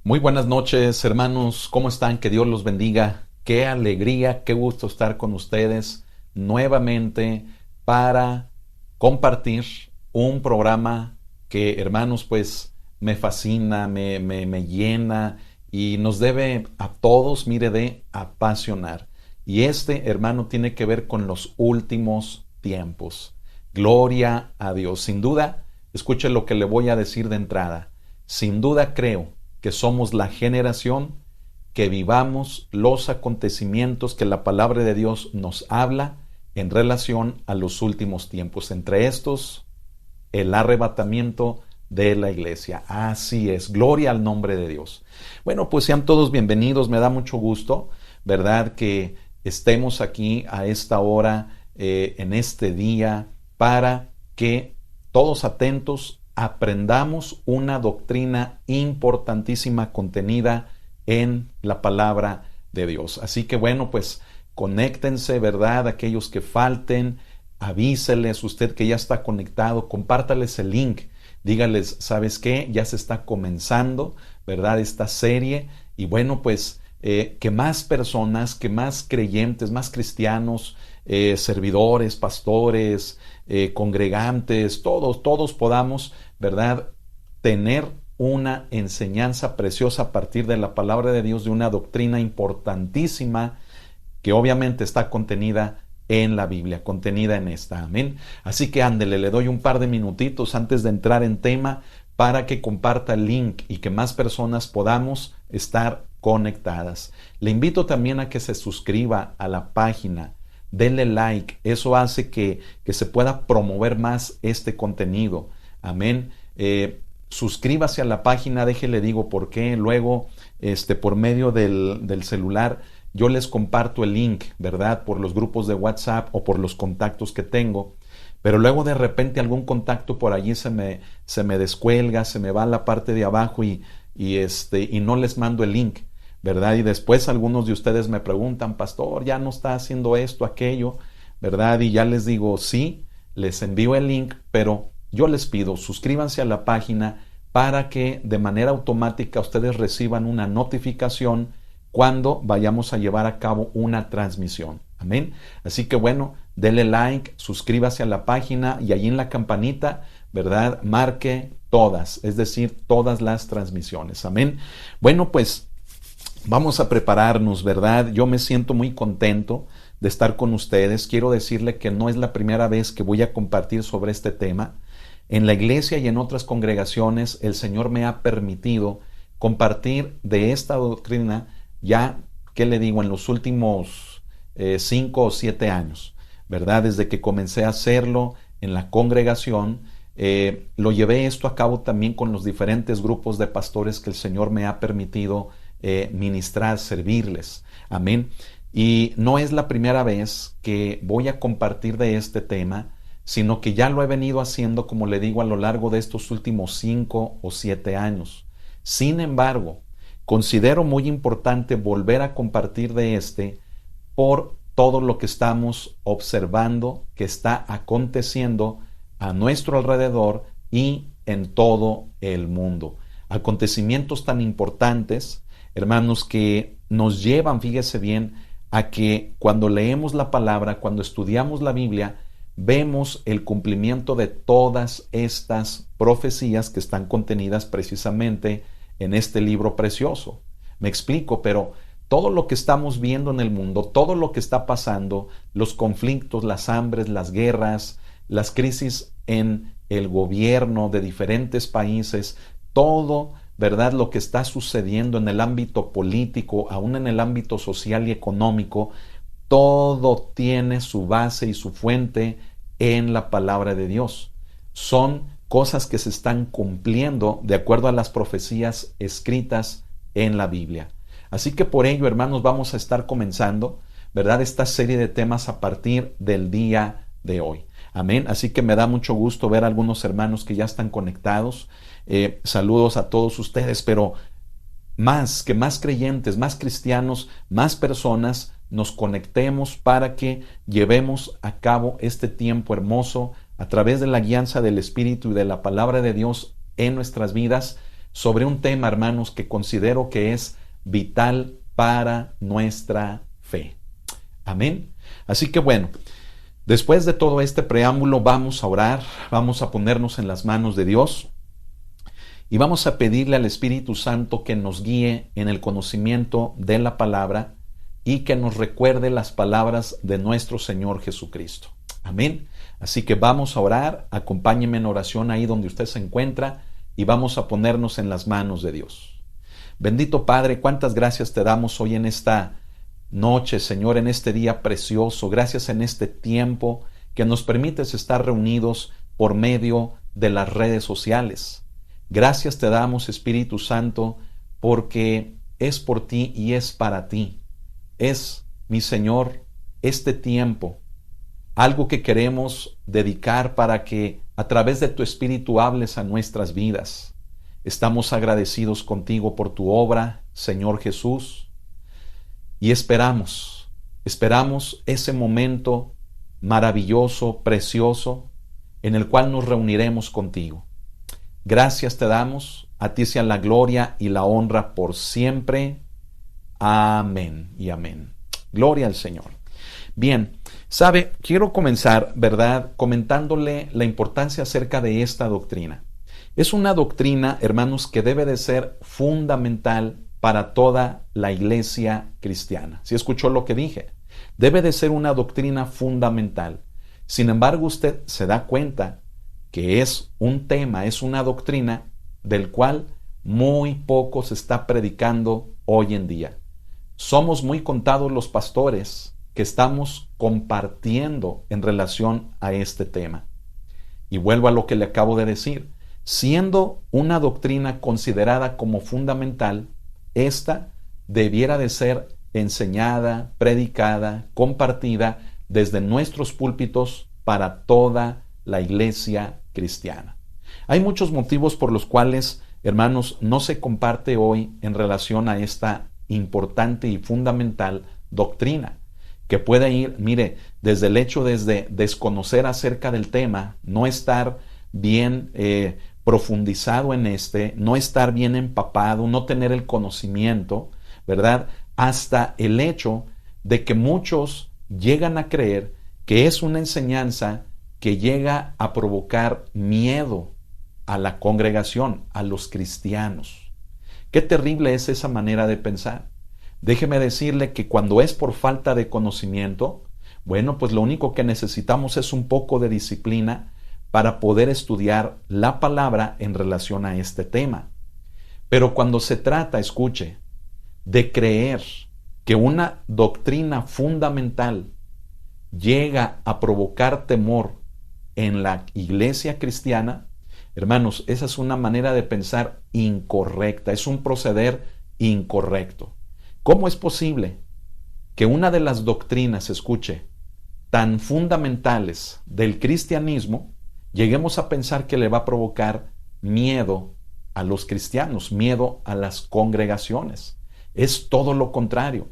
Muy buenas noches, hermanos. ¿Cómo están? Que Dios los bendiga. Qué alegría, qué gusto estar con ustedes nuevamente para compartir un programa que, hermanos, pues me fascina, me llena y nos debe a todos, mire, de apasionar. Y este, hermano, tiene que ver con los últimos tiempos. Gloria a Dios. Sin duda, escuche lo que le voy a decir de entrada. Sin duda creo que somos la generación que vivamos los acontecimientos que la palabra de Dios nos habla en relación a los últimos tiempos. Entre estos, el arrebatamiento de la iglesia. Así es, gloria al nombre de Dios. Bueno, pues sean todos bienvenidos, me da mucho gusto, ¿verdad? Que estemos aquí a esta hora, en este día, para que todos atentos aprendamos una doctrina importantísima contenida en la palabra de Dios. Así que bueno, pues conéctense, ¿verdad? Aquellos que falten, avíseles, usted que ya está conectado, compártales el link, dígales, ¿sabes qué? Ya se está comenzando, ¿verdad? Esta serie y bueno, pues que más personas, que más creyentes, más cristianos, servidores, pastores, congregantes, todos podamos, ¿verdad? Tener una enseñanza preciosa a partir de la palabra de Dios, de una doctrina importantísima que obviamente está contenida en la Biblia, contenida en esta. Amén. Así que ándele, le doy un par de minutitos antes de entrar en tema para que comparta el link y que más personas podamos estar conectadas. Le invito también a que se suscriba a la página, denle like, eso hace que se pueda promover más este contenido. Amén. Suscríbase a la página, déjele digo por qué, luego por medio del celular yo les comparto el link, ¿verdad? Por los grupos de WhatsApp o por los contactos que tengo. Pero luego de repente algún contacto por allí se me descuelga, se me va a la parte de abajo y no les mando el link, ¿verdad? Y después algunos de ustedes me preguntan, pastor, ya no está haciendo esto, aquello, ¿verdad? Y ya les digo, sí, les envío el link, pero yo les pido, suscríbanse a la página para que de manera automática ustedes reciban una notificación cuando vayamos a llevar a cabo una transmisión. Amén. Así que bueno, denle like, suscríbase a la página y allí en la campanita, ¿verdad? Marque todas, es decir, todas las transmisiones. Amén. Bueno, pues vamos a prepararnos, ¿verdad? Yo me siento muy contento de estar con ustedes. Quiero decirle que no es la primera vez que voy a compartir sobre este tema. En la iglesia y en otras congregaciones, el Señor me ha permitido compartir de esta doctrina ya, ¿qué le digo? En los últimos 5 o 7 años, ¿verdad? Desde que comencé a hacerlo en la congregación, lo llevé esto a cabo también con los diferentes grupos de pastores que el Señor me ha permitido ministrar, servirles. Amén. Y no es la primera vez que voy a compartir de este tema, sino que ya lo he venido haciendo, como le digo, a lo largo de estos últimos 5 o 7 años. Sin embargo, considero muy importante volver a compartir de por todo lo que estamos observando que está aconteciendo a nuestro alrededor y en todo el mundo. Acontecimientos tan importantes, hermanos, que nos llevan, fíjese bien, a que cuando leemos la palabra, cuando estudiamos la Biblia, vemos el cumplimiento de todas estas profecías que están contenidas precisamente en este libro precioso. Me explico, pero todo lo que estamos viendo en el mundo, todo lo que está pasando, los conflictos, las hambres, las guerras, las crisis en el gobierno de diferentes países, todo, ¿verdad? Lo que está sucediendo en el ámbito político, aún en el ámbito social y económico, todo tiene su base y su fuente en la palabra de Dios. Son cosas que se están cumpliendo de acuerdo a las profecías escritas en la Biblia. Así que por ello, hermanos, vamos a estar comenzando, ¿verdad? Esta serie de temas a partir del día de hoy. Amén. Así que me da mucho gusto ver a algunos hermanos que ya están conectados. Saludos a todos ustedes, pero más creyentes, más cristianos, más personas nos conectemos para que llevemos a cabo este tiempo hermoso a través de la guianza del Espíritu y de la palabra de Dios en nuestras vidas, sobre un tema, hermanos, que considero que es vital para nuestra fe. Amén. Así que bueno, después de todo este preámbulo vamos a orar, vamos a ponernos en las manos de Dios y vamos a pedirle al Espíritu Santo que nos guíe en el conocimiento de la palabra y que nos recuerde las palabras de nuestro Señor Jesucristo. Amén. Así que vamos a orar, acompáñeme en oración ahí donde usted se encuentra y vamos a ponernos en las manos de Dios. Bendito Padre, cuántas gracias te damos hoy en esta noche, Señor, en este día precioso. Gracias en este tiempo que nos permites estar reunidos por medio de las redes sociales. Gracias te damos, Espíritu Santo, porque es por ti y es para ti. Es, mi Señor, este tiempo, algo que queremos dedicar para que a través de tu Espíritu hables a nuestras vidas. Estamos agradecidos contigo por tu obra, Señor Jesús, y esperamos ese momento maravilloso, precioso, en el cual nos reuniremos contigo. Gracias te damos, a ti sea la gloria y la honra por siempre. Amén y amén. Gloria al Señor. Bien, sabe, quiero comenzar, ¿verdad?, comentándole la importancia acerca de esta doctrina. Es una doctrina, hermanos, que debe de ser fundamental para toda la iglesia cristiana. ¿Sí escuchó lo que dije? Debe de ser una doctrina fundamental. Sin embargo, usted se da cuenta que es un tema, es una doctrina del cual muy poco se está predicando hoy en día. Somos muy contados los pastores que estamos compartiendo en relación a este tema. Y vuelvo a lo que le acabo de decir. Siendo una doctrina considerada como fundamental, esta debiera de ser enseñada, predicada, compartida desde nuestros púlpitos para toda la iglesia cristiana. Hay muchos motivos por los cuales, hermanos, no se comparte hoy en relación a esta importante y fundamental doctrina, que puede ir, mire, desde el hecho de desconocer acerca del tema, no estar bien profundizado en no estar bien empapado, no tener el conocimiento, ¿verdad? Hasta el hecho de que muchos llegan a creer que es una enseñanza que llega a provocar miedo a la congregación, a los cristianos. Qué terrible es esa manera de pensar. Déjeme decirle que cuando es por falta de conocimiento, bueno, pues lo único que necesitamos es un poco de disciplina para poder estudiar la palabra en relación a este tema. Pero cuando se trata, escuche, de creer que una doctrina fundamental llega a provocar temor en la iglesia cristiana, hermanos, esa es una manera de pensar incorrecta, es un proceder incorrecto. ¿Cómo es posible que una de las doctrinas, escuche, tan fundamentales del cristianismo, lleguemos a pensar que le va a provocar miedo a los cristianos, miedo a las congregaciones? Es todo lo contrario.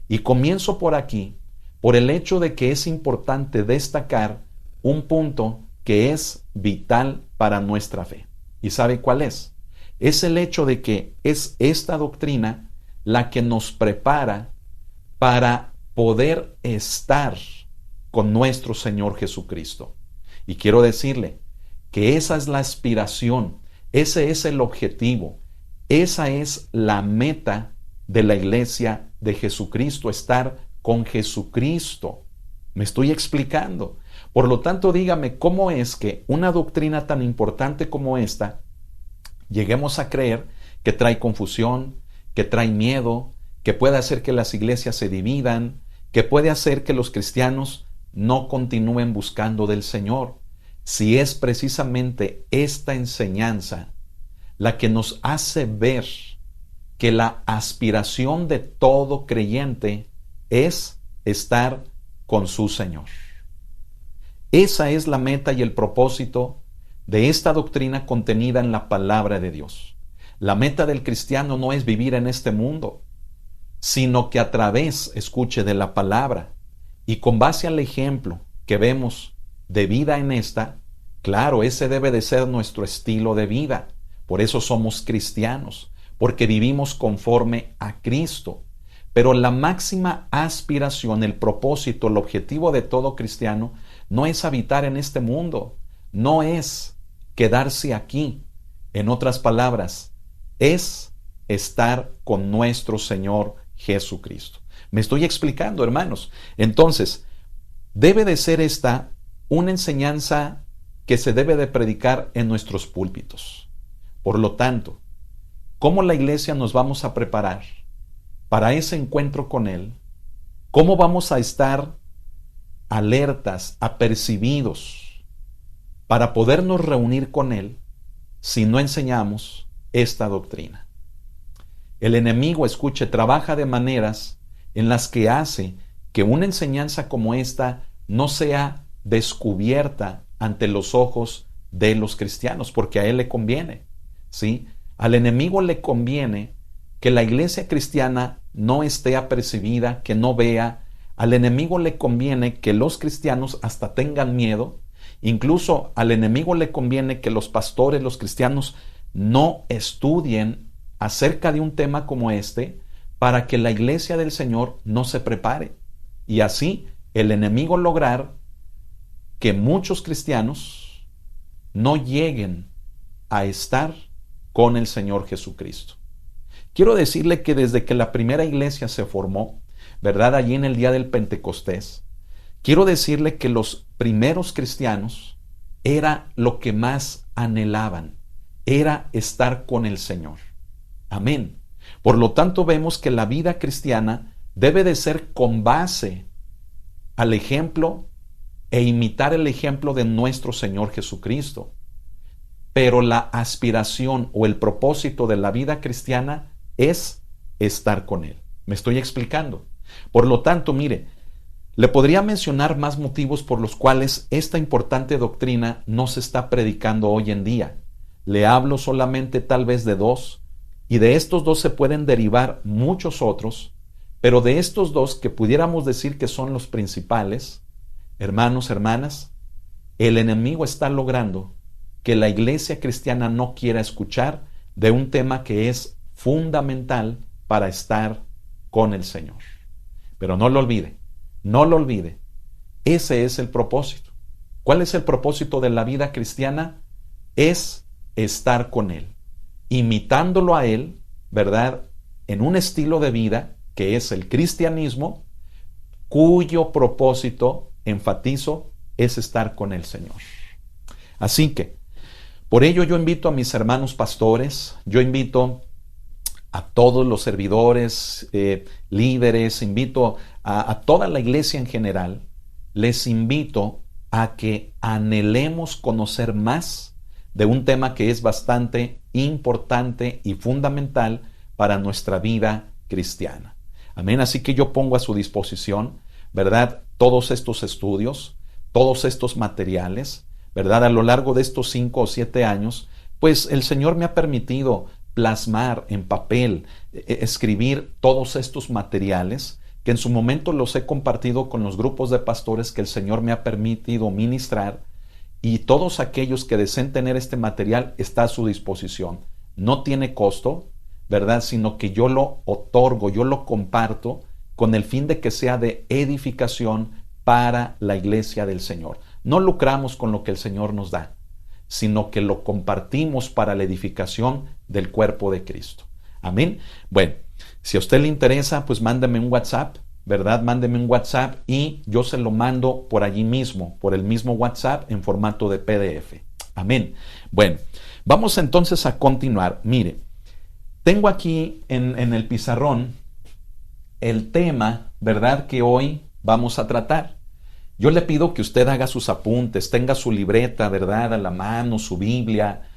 Y comienzo por aquí, por el hecho de que es importante destacar un punto que es vital para nuestra fe. ¿Y sabe cuál es? Es el hecho de que es esta doctrina la que nos prepara para poder estar con nuestro Señor Jesucristo. Y quiero decirle que esa es la aspiración, ese es el objetivo, esa es la meta de la iglesia de Jesucristo, estar con Jesucristo. ¿Me estoy explicando? Por lo tanto, dígame, ¿cómo es que una doctrina tan importante como esta lleguemos a creer que trae confusión, que trae miedo, que puede hacer que las iglesias se dividan, que puede hacer que los cristianos no continúen buscando del Señor? Si es precisamente esta enseñanza la que nos hace ver que la aspiración de todo creyente es estar con su Señor. Esa es la meta y el propósito de esta doctrina contenida en la palabra de Dios. La meta del cristiano no es vivir en este mundo, sino que a través, escuche, de la palabra y con base al ejemplo que vemos de vida en esta, claro, ese debe de ser nuestro estilo de vida. Por eso somos cristianos, porque vivimos conforme a Cristo. Pero la máxima aspiración, el propósito, el objetivo de todo cristiano no es habitar en este mundo, no es quedarse aquí. En otras palabras, es estar con nuestro Señor Jesucristo. Me estoy explicando, hermanos. Entonces, debe de ser esta una enseñanza que se debe de predicar en nuestros púlpitos. Por lo tanto, ¿cómo la iglesia nos vamos a preparar para ese encuentro con Él? ¿Cómo vamos a estar alertas, apercibidos para podernos reunir con Él si no enseñamos esta doctrina? El enemigo, escuche, trabaja de maneras en las que hace que una enseñanza como esta no sea descubierta ante los ojos de los cristianos, porque a él le conviene, ¿sí? Al enemigo le conviene que la iglesia cristiana no esté apercibida, que no vea. Al enemigo le conviene que los cristianos hasta tengan miedo. Incluso al enemigo le conviene que los pastores, los cristianos, no estudien acerca de un tema como este, para que la iglesia del Señor no se prepare. Y así el enemigo lograr que muchos cristianos no lleguen a estar con el Señor Jesucristo. Quiero decirle que desde que la primera iglesia se formó, ¿verdad? Allí en el día del Pentecostés, quiero decirle que los primeros cristianos era lo que más anhelaban, era estar con el Señor. Amén. Por lo tanto, vemos que la vida cristiana debe de ser con base al ejemplo e imitar el ejemplo de nuestro Señor Jesucristo. Pero la aspiración o el propósito de la vida cristiana es estar con Él. ¿Me estoy explicando? Por lo tanto, mire, le podría mencionar más motivos por los cuales esta importante doctrina no se está predicando hoy en día. Le hablo solamente tal vez de dos, y de estos dos se pueden derivar muchos otros, pero de estos dos que pudiéramos decir que son los principales, hermanos, hermanas, el enemigo está logrando que la iglesia cristiana no quiera escuchar de un tema que es fundamental para estar con el Señor. Pero no lo olvide, no lo olvide. Ese es el propósito. ¿Cuál es el propósito de la vida cristiana? Es estar con Él, imitándolo a Él, ¿verdad? En un estilo de vida que es el cristianismo, cuyo propósito, enfatizo, es estar con el Señor. Así que, por ello yo invito a mis hermanos pastores, yo invito a todos los servidores, líderes, invito a toda la iglesia en general, les invito a que anhelemos conocer más de un tema que es bastante importante y fundamental para nuestra vida cristiana. Amén. Así que yo pongo a su disposición, ¿verdad?, todos estos estudios, todos estos materiales, ¿verdad? A lo largo de estos 5 o 7 años, pues el Señor me ha permitido plasmar en papel, escribir todos estos materiales que en su momento los he compartido con los grupos de pastores que el Señor me ha permitido ministrar, y todos aquellos que deseen tener este material está a su disposición. No tiene costo, ¿verdad? Sino que yo lo otorgo, yo lo comparto con el fin de que sea de edificación para la iglesia del Señor. No lucramos con lo que el Señor nos da, sino que lo compartimos para la edificación del cuerpo de Cristo. Amén. Bueno, si a usted le interesa, pues mándeme un WhatsApp, ¿verdad? Mándeme un WhatsApp y yo se lo mando por allí mismo, por el mismo WhatsApp en formato de PDF. Amén. Bueno, vamos entonces a continuar. Mire, tengo aquí en el pizarrón el tema, ¿verdad?, que hoy vamos a tratar. Yo le pido que usted haga sus apuntes, tenga su libreta, ¿verdad?, a la mano, su Biblia.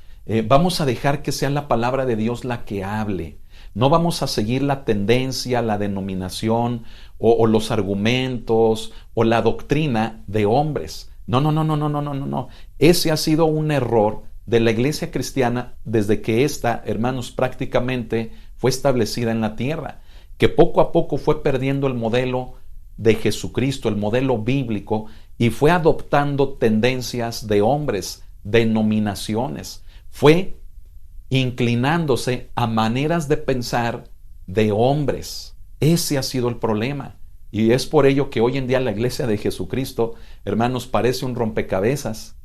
Vamos a dejar que sea la palabra de Dios la que hable. No vamos a seguir la tendencia, la denominación o los argumentos o la doctrina de hombres. No. Ese ha sido un error de la iglesia cristiana desde que esta, hermanos, prácticamente fue establecida en la tierra, que poco a poco fue perdiendo el modelo de Jesucristo, el modelo bíblico, y fue adoptando tendencias de hombres, denominaciones. Fue inclinándose a maneras de pensar de hombres. Ese ha sido el problema. Y es por ello que hoy en día la iglesia de Jesucristo, hermanos, parece un rompecabezas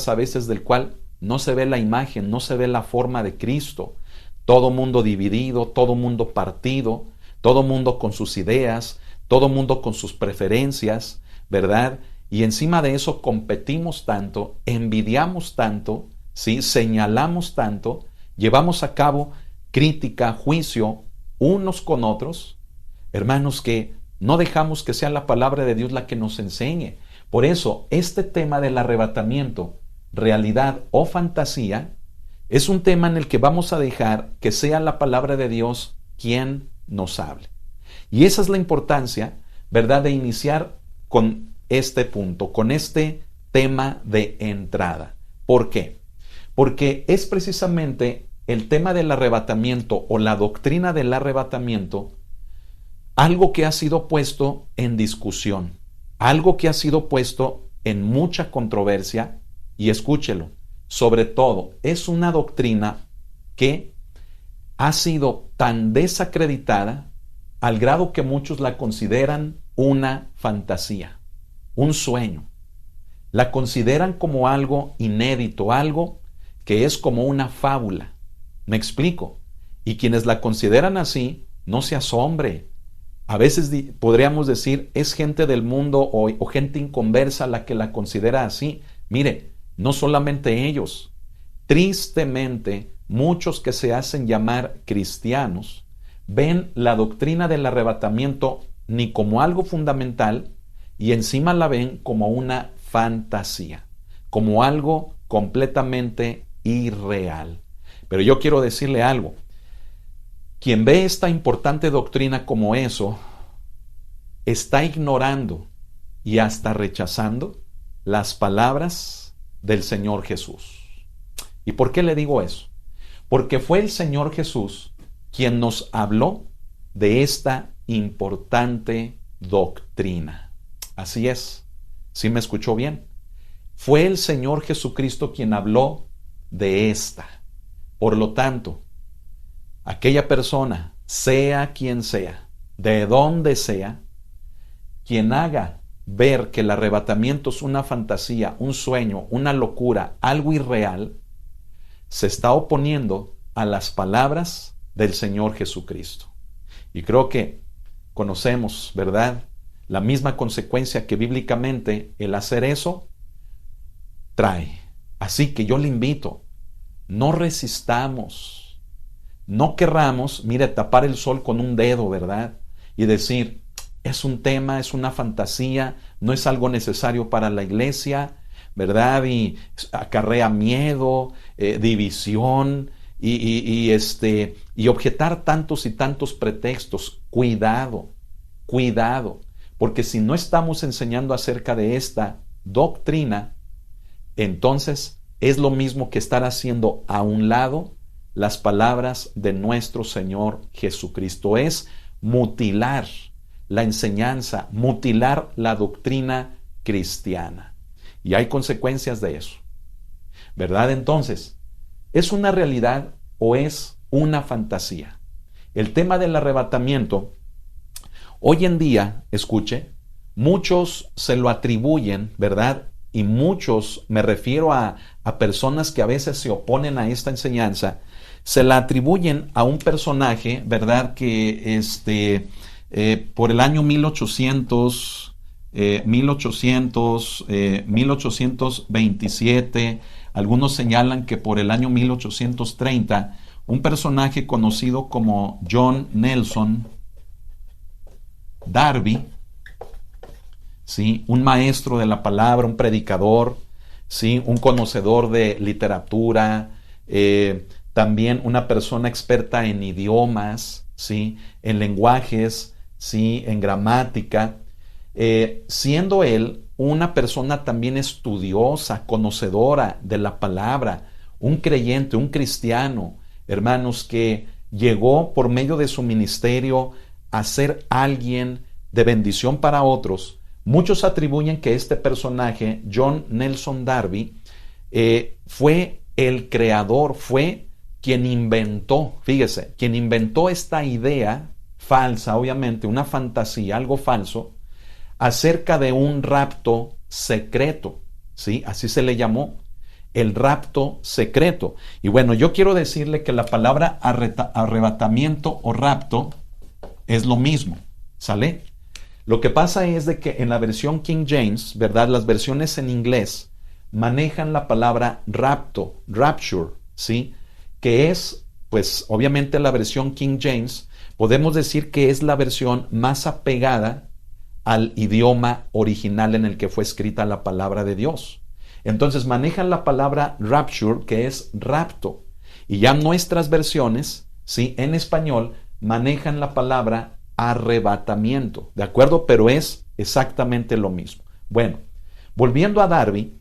a veces del cual no se ve la imagen, no se ve la forma de Cristo. Todo mundo dividido, todo mundo partido, todo mundo con sus ideas, todo mundo con sus preferencias, ¿verdad? Y encima de eso competimos tanto, envidiamos tanto, ¿sí? Señalamos tanto, llevamos a cabo crítica, juicio unos con otros, hermanos, que no dejamos que sea la palabra de Dios la que nos enseñe. Por eso, este tema del arrebatamiento, realidad o fantasía, es un tema en el que vamos a dejar que sea la palabra de Dios quien nos hable. Y esa es la importancia, ¿verdad?, de iniciar con este punto, con este tema de entrada. ¿Por qué? Porque es precisamente el tema del arrebatamiento o la doctrina del arrebatamiento algo que ha sido puesto en discusión, algo que ha sido puesto en mucha controversia, y escúchelo, sobre todo es una doctrina que ha sido tan desacreditada al grado que muchos la consideran una fantasía, un sueño. La consideran como algo inédito, algo que es como una fábula. Me explico. Y quienes la consideran así, no se asombre. A veces podríamos decir, es gente del mundo o gente inconversa la que la considera así. Mire, no solamente ellos. Tristemente, muchos que se hacen llamar cristianos ven la doctrina del arrebatamiento ni como algo fundamental y encima la ven como una fantasía, como algo completamente irreal. Pero yo quiero decirle algo. Quien ve esta importante doctrina como eso, está ignorando y hasta rechazando las palabras del Señor Jesús. ¿Y por qué le digo eso? Porque fue el Señor Jesús quien nos habló de esta importante doctrina. Así es, ¿sí me escuchó bien? Fue el Señor Jesucristo quien habló de esta. Por lo tanto, aquella persona, sea quien sea, de donde sea, quien haga ver que el arrebatamiento es una fantasía, un sueño, una locura, algo irreal, se está oponiendo a las palabras del Señor Jesucristo. Y creo que conocemos, ¿verdad?, la misma consecuencia que bíblicamente el hacer eso trae. Así que yo le invito, no resistamos, no querramos, mire, tapar el sol con un dedo, ¿verdad?, y decir, es un tema, es una fantasía, no es algo necesario para la iglesia, ¿verdad?, y acarrea miedo, división, y objetar tantos y tantos pretextos. Cuidado, porque si no estamos enseñando acerca de esta doctrina, entonces es lo mismo que estar haciendo a un lado las palabras de nuestro Señor Jesucristo. Es mutilar la enseñanza, mutilar la doctrina cristiana. Y hay consecuencias de eso, ¿verdad? Entonces, ¿es una realidad o es una fantasía? El tema del arrebatamiento, hoy en día, escuche, muchos se lo atribuyen, ¿verdad? Y muchos, me refiero a personas que a veces se oponen a esta enseñanza, se la atribuyen a un personaje, ¿verdad?, que por el año 1827, algunos señalan que por el año 1830, un personaje conocido como John Nelson Darby, ¿sí?, un maestro de la palabra, un predicador, ¿sí?, un conocedor de literatura, también una persona experta en idiomas, ¿sí?, en lenguajes, ¿sí?, en gramática, siendo él una persona también estudiosa, conocedora de la palabra, un creyente, un cristiano, hermanos, que llegó por medio de su ministerio a ser alguien de bendición para otros. Muchos atribuyen que este personaje, John Nelson Darby, fue el creador, fue quien inventó, fíjese, quien inventó esta idea falsa, obviamente, una fantasía, algo falso, acerca de un rapto secreto, ¿sí? Así se le llamó, el rapto secreto. Y bueno, yo quiero decirle que la palabra arrebatamiento o rapto es lo mismo, ¿sale? Lo que pasa es de que en la versión King James, ¿verdad? Las versiones en inglés manejan la palabra rapto, rapture, ¿sí? Que es, pues, obviamente la versión King James, podemos decir que es la versión más apegada al idioma original en el que fue escrita la palabra de Dios. Entonces manejan la palabra rapture, que es rapto. Y ya nuestras versiones, ¿sí? En español, manejan la palabra arrebatamiento, ¿de acuerdo? Pero es exactamente lo mismo. Bueno, volviendo a Darby,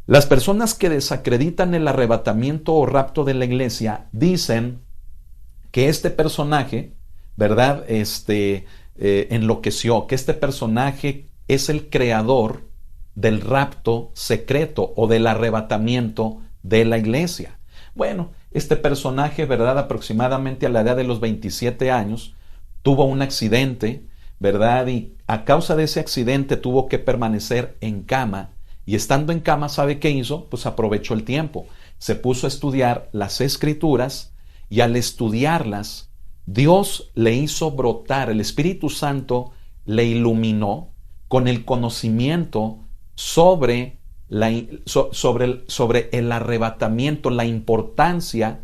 las personas que desacreditan el arrebatamiento o rapto de la iglesia dicen que este personaje, ¿verdad? Enloqueció, que este personaje es el creador del rapto secreto o del arrebatamiento de la iglesia. Bueno, este personaje, ¿verdad? Aproximadamente a la edad de los 27 años, tuvo un accidente, ¿verdad? Y a causa de ese accidente tuvo que permanecer en cama. Y estando en cama, ¿sabe qué hizo? Pues aprovechó el tiempo. Se puso a estudiar las Escrituras y al estudiarlas, Dios le hizo brotar, el Espíritu Santo le iluminó con el conocimiento sobre el arrebatamiento, la importancia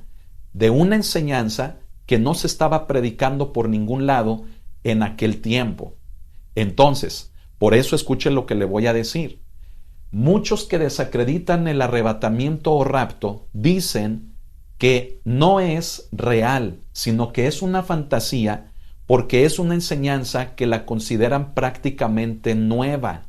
de una enseñanza que no se estaba predicando por ningún lado en aquel tiempo. Entonces, por eso escuche lo que le voy a decir. Muchos que desacreditan el arrebatamiento o rapto dicen que no es real, sino que es una fantasía porque es una enseñanza que la consideran prácticamente nueva.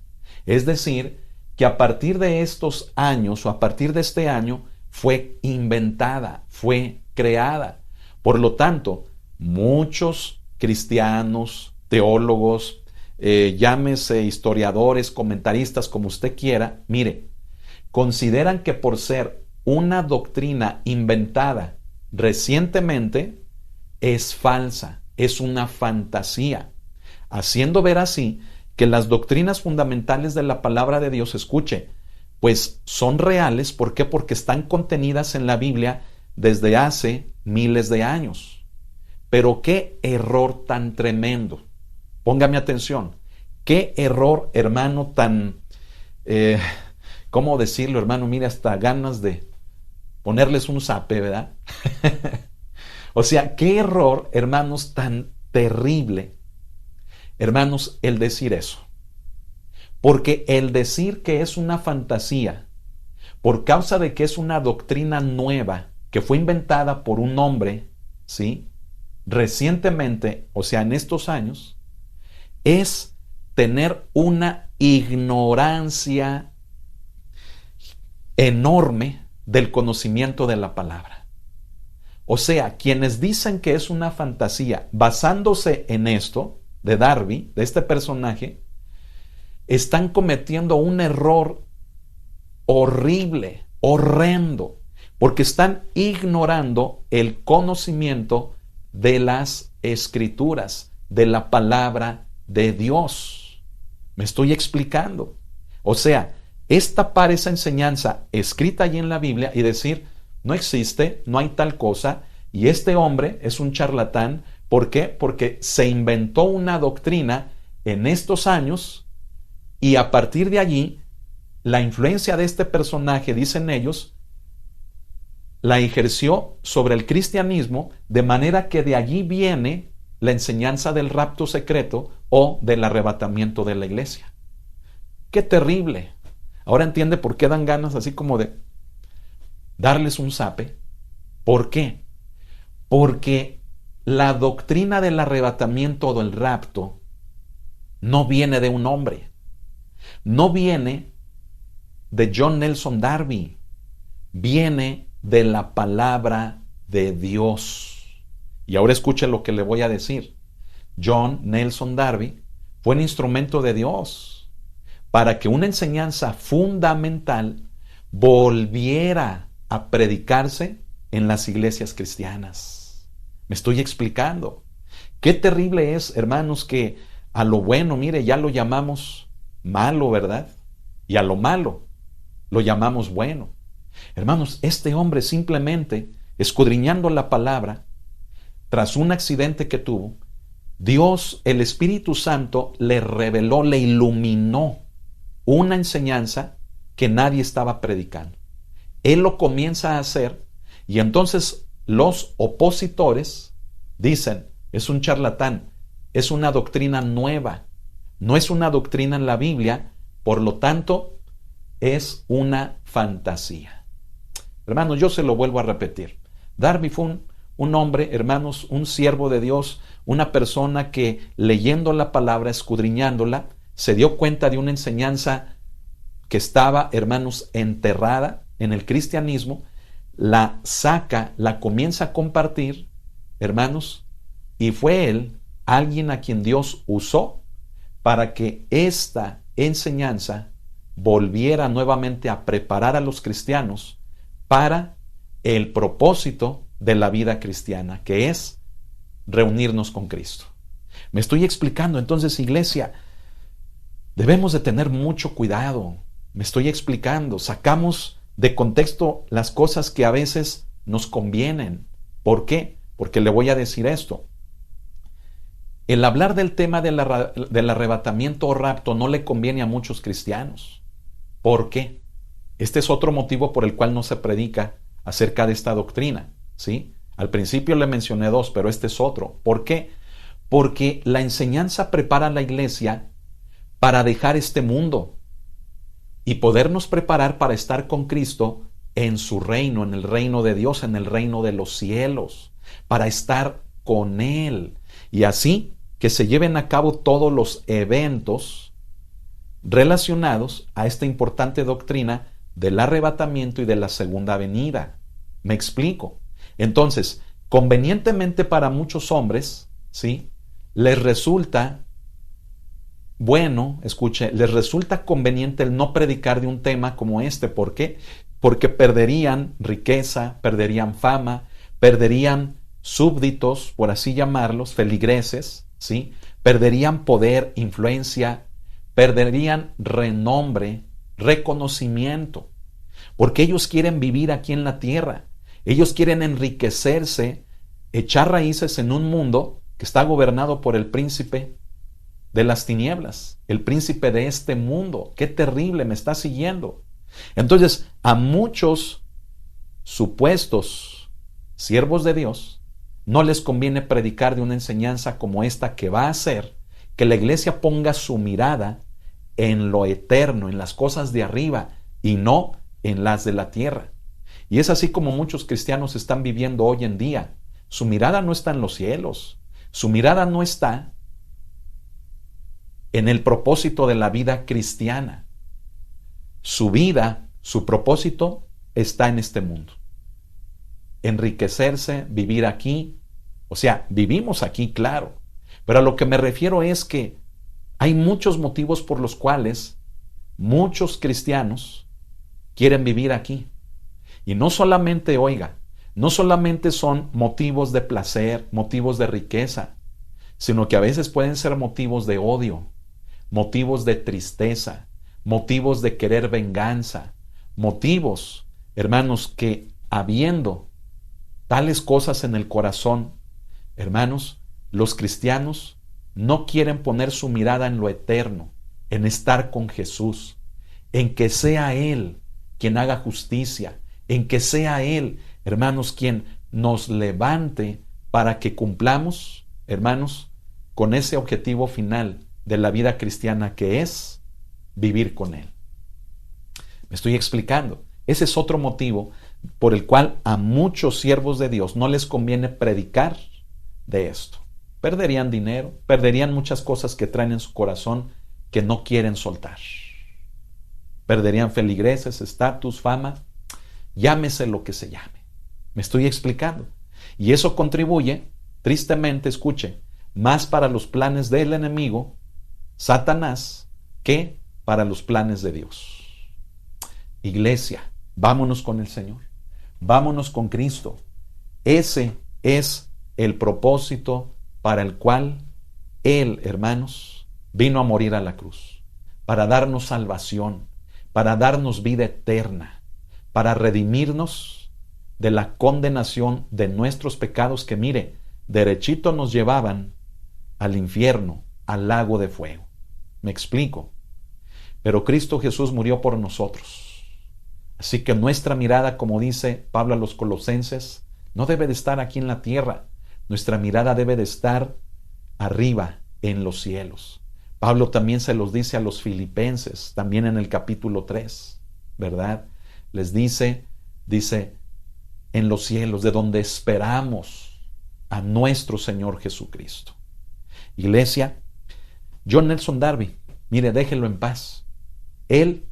Es decir, que a partir de estos años o a partir de este año fue inventada, fue creada. Por lo tanto, muchos cristianos, teólogos, llámese historiadores, comentaristas, como usted quiera, mire, consideran que por ser una doctrina inventada recientemente es falsa, es una fantasía, haciendo ver así que las doctrinas fundamentales de la palabra de Dios, escuche, pues son reales. ¿Por qué? Porque están contenidas en la Biblia desde hace miles de años. Pero qué error tan tremendo. Póngame atención. Qué error, hermano, tan... ¿cómo decirlo, hermano? Mira, hasta ganas de ponerles un zape, ¿verdad? O sea, qué error, hermanos, tan terrible, hermanos, el decir eso. Porque el decir que es una fantasía, por causa de que es una doctrina nueva, que fue inventada por un hombre, ¿sí? Recientemente, o sea, en estos años, es tener una ignorancia enorme del conocimiento de la palabra. O sea, quienes dicen que es una fantasía, basándose en esto, de Darby, de este personaje, están cometiendo un error horrible, horrendo, porque están ignorando el conocimiento de las Escrituras, de la palabra de Dios. ¿Me estoy explicando? O sea, es tapar esa enseñanza escrita allí en la Biblia y decir, no existe, no hay tal cosa, y este hombre es un charlatán. ¿Por qué? Porque se inventó una doctrina en estos años y a partir de allí, la influencia de este personaje, dicen ellos, la ejerció sobre el cristianismo, de manera que de allí viene la enseñanza del rapto secreto o del arrebatamiento de la iglesia. ¡Qué terrible! Ahora entiende por qué dan ganas así como de darles un zape. ¿Por qué? Porque la doctrina del arrebatamiento o del rapto no viene de un hombre, no viene de John Nelson Darby, viene de la palabra de Dios. Y ahora escuche lo que le voy a decir. John Nelson Darby fue un instrumento de Dios para que una enseñanza fundamental volviera a predicarse en las iglesias cristianas. Me estoy explicando. Qué terrible es, hermanos, que a lo bueno, mire, ya lo llamamos malo, ¿verdad? Y a lo malo lo llamamos bueno. Hermanos, este hombre simplemente, escudriñando la palabra, tras un accidente que tuvo, Dios, el Espíritu Santo, le reveló, le iluminó una enseñanza que nadie estaba predicando. Él lo comienza a hacer y entonces los opositores dicen, es un charlatán, es una doctrina nueva, no es una doctrina en la Biblia, por lo tanto, es una fantasía. Hermanos, yo se lo vuelvo a repetir. Darby fue un hombre, hermanos, un siervo de Dios, una persona que leyendo la palabra, escudriñándola, se dio cuenta de una enseñanza que estaba, hermanos, enterrada en el cristianismo, la saca, la comienza a compartir, hermanos, y fue él alguien a quien Dios usó para que esta enseñanza volviera nuevamente a preparar a los cristianos para el propósito de la vida cristiana, que es reunirnos con Cristo. Me estoy explicando. Entonces, iglesia, debemos de tener mucho cuidado. Me estoy explicando. Sacamos de contexto las cosas que a veces nos convienen. ¿Por qué? Porque le voy a decir esto. El hablar del tema del arrebatamiento o rapto no le conviene a muchos cristianos. ¿Por qué? Este es otro motivo por el cual no se predica acerca de esta doctrina, ¿sí? Al principio le mencioné dos, pero este es otro. ¿Por qué? Porque la enseñanza prepara a la iglesia para dejar este mundo y podernos preparar para estar con Cristo en su reino, en el reino de Dios, en el reino de los cielos, para estar con Él. Y así que se lleven a cabo todos los eventos relacionados a esta importante doctrina del arrebatamiento y de la segunda venida. ¿Me explico? Entonces, convenientemente para muchos hombres, ¿sí?, les resulta bueno, escuche, les resulta conveniente el no predicar de un tema como este. ¿Por qué? Porque perderían riqueza, perderían fama, perderían súbditos, por así llamarlos, feligreses, ¿sí? Perderían poder, influencia, perderían renombre, reconocimiento, porque ellos quieren vivir aquí en la tierra, ellos quieren enriquecerse, echar raíces en un mundo que está gobernado por el príncipe de las tinieblas, el príncipe de este mundo. ¡Qué terrible! Me está siguiendo. Entonces, a muchos supuestos siervos de Dios no les conviene predicar de una enseñanza como esta, que va a hacer que la iglesia ponga su mirada en lo eterno, en las cosas de arriba y no en las de la tierra. Y es así como muchos cristianos están viviendo hoy en día. Su mirada no está en los cielos, su mirada no está en el propósito de la vida cristiana. Su vida, su propósito está en este mundo. Enriquecerse, vivir aquí. O sea, vivimos aquí, claro. Pero a lo que me refiero es que hay muchos motivos por los cuales muchos cristianos quieren vivir aquí. Y no solamente, oiga, no solamente son motivos de placer, motivos de riqueza, sino que a veces pueden ser motivos de odio, motivos de tristeza, motivos de querer venganza, motivos, hermanos, que habiendo tales cosas en el corazón, hermanos, los cristianos no quieren poner su mirada en lo eterno, en estar con Jesús, en que sea Él quien haga justicia, en que sea Él, hermanos, quien nos levante para que cumplamos, hermanos, con ese objetivo final de la vida cristiana, que es vivir con Él. Me estoy explicando. Ese es otro motivo por el cual a muchos siervos de Dios no les conviene predicar de esto. Perderían dinero, perderían muchas cosas que traen en su corazón que no quieren soltar. Perderían feligreses, estatus, fama, llámese lo que se llame. Me estoy explicando. Y eso contribuye, tristemente, escuche, más para los planes del enemigo, Satanás, que para los planes de Dios. Iglesia, vámonos con el Señor. Vámonos con Cristo. Ese es el propósito para el cual Él, hermanos, vino a morir a la cruz, para darnos salvación, para darnos vida eterna, para redimirnos de la condenación de nuestros pecados que, mire, derechito nos llevaban al infierno, al lago de fuego. ¿Me explico? Pero Cristo Jesús murió por nosotros. Así que nuestra mirada, como dice Pablo a los Colosenses, no debe de estar aquí en la tierra. Nuestra mirada debe de estar arriba, en los cielos. Pablo también se los dice a los filipenses, también en el capítulo 3, ¿verdad? Les dice, en los cielos, de donde esperamos a nuestro Señor Jesucristo. Iglesia, John Nelson Darby, mire, déjenlo en paz. Él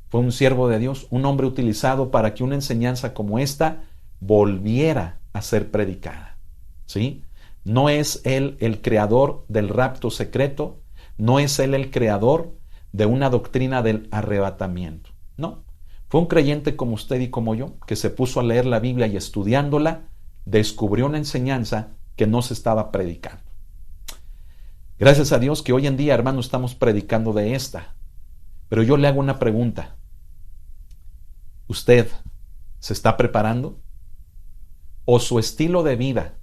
fue un siervo de Dios, un hombre utilizado para que una enseñanza como esta volviera a ser predicada. ¿Sí? No es él el creador del rapto secreto, no es él el creador de una doctrina del arrebatamiento. No, fue un creyente como usted y como yo, que se puso a leer la Biblia y estudiándola, descubrió una enseñanza que no se estaba predicando. Gracias a Dios que hoy en día, hermano, estamos predicando de esta. Pero yo le hago una pregunta. ¿Usted se está preparando? ¿O su estilo de vida,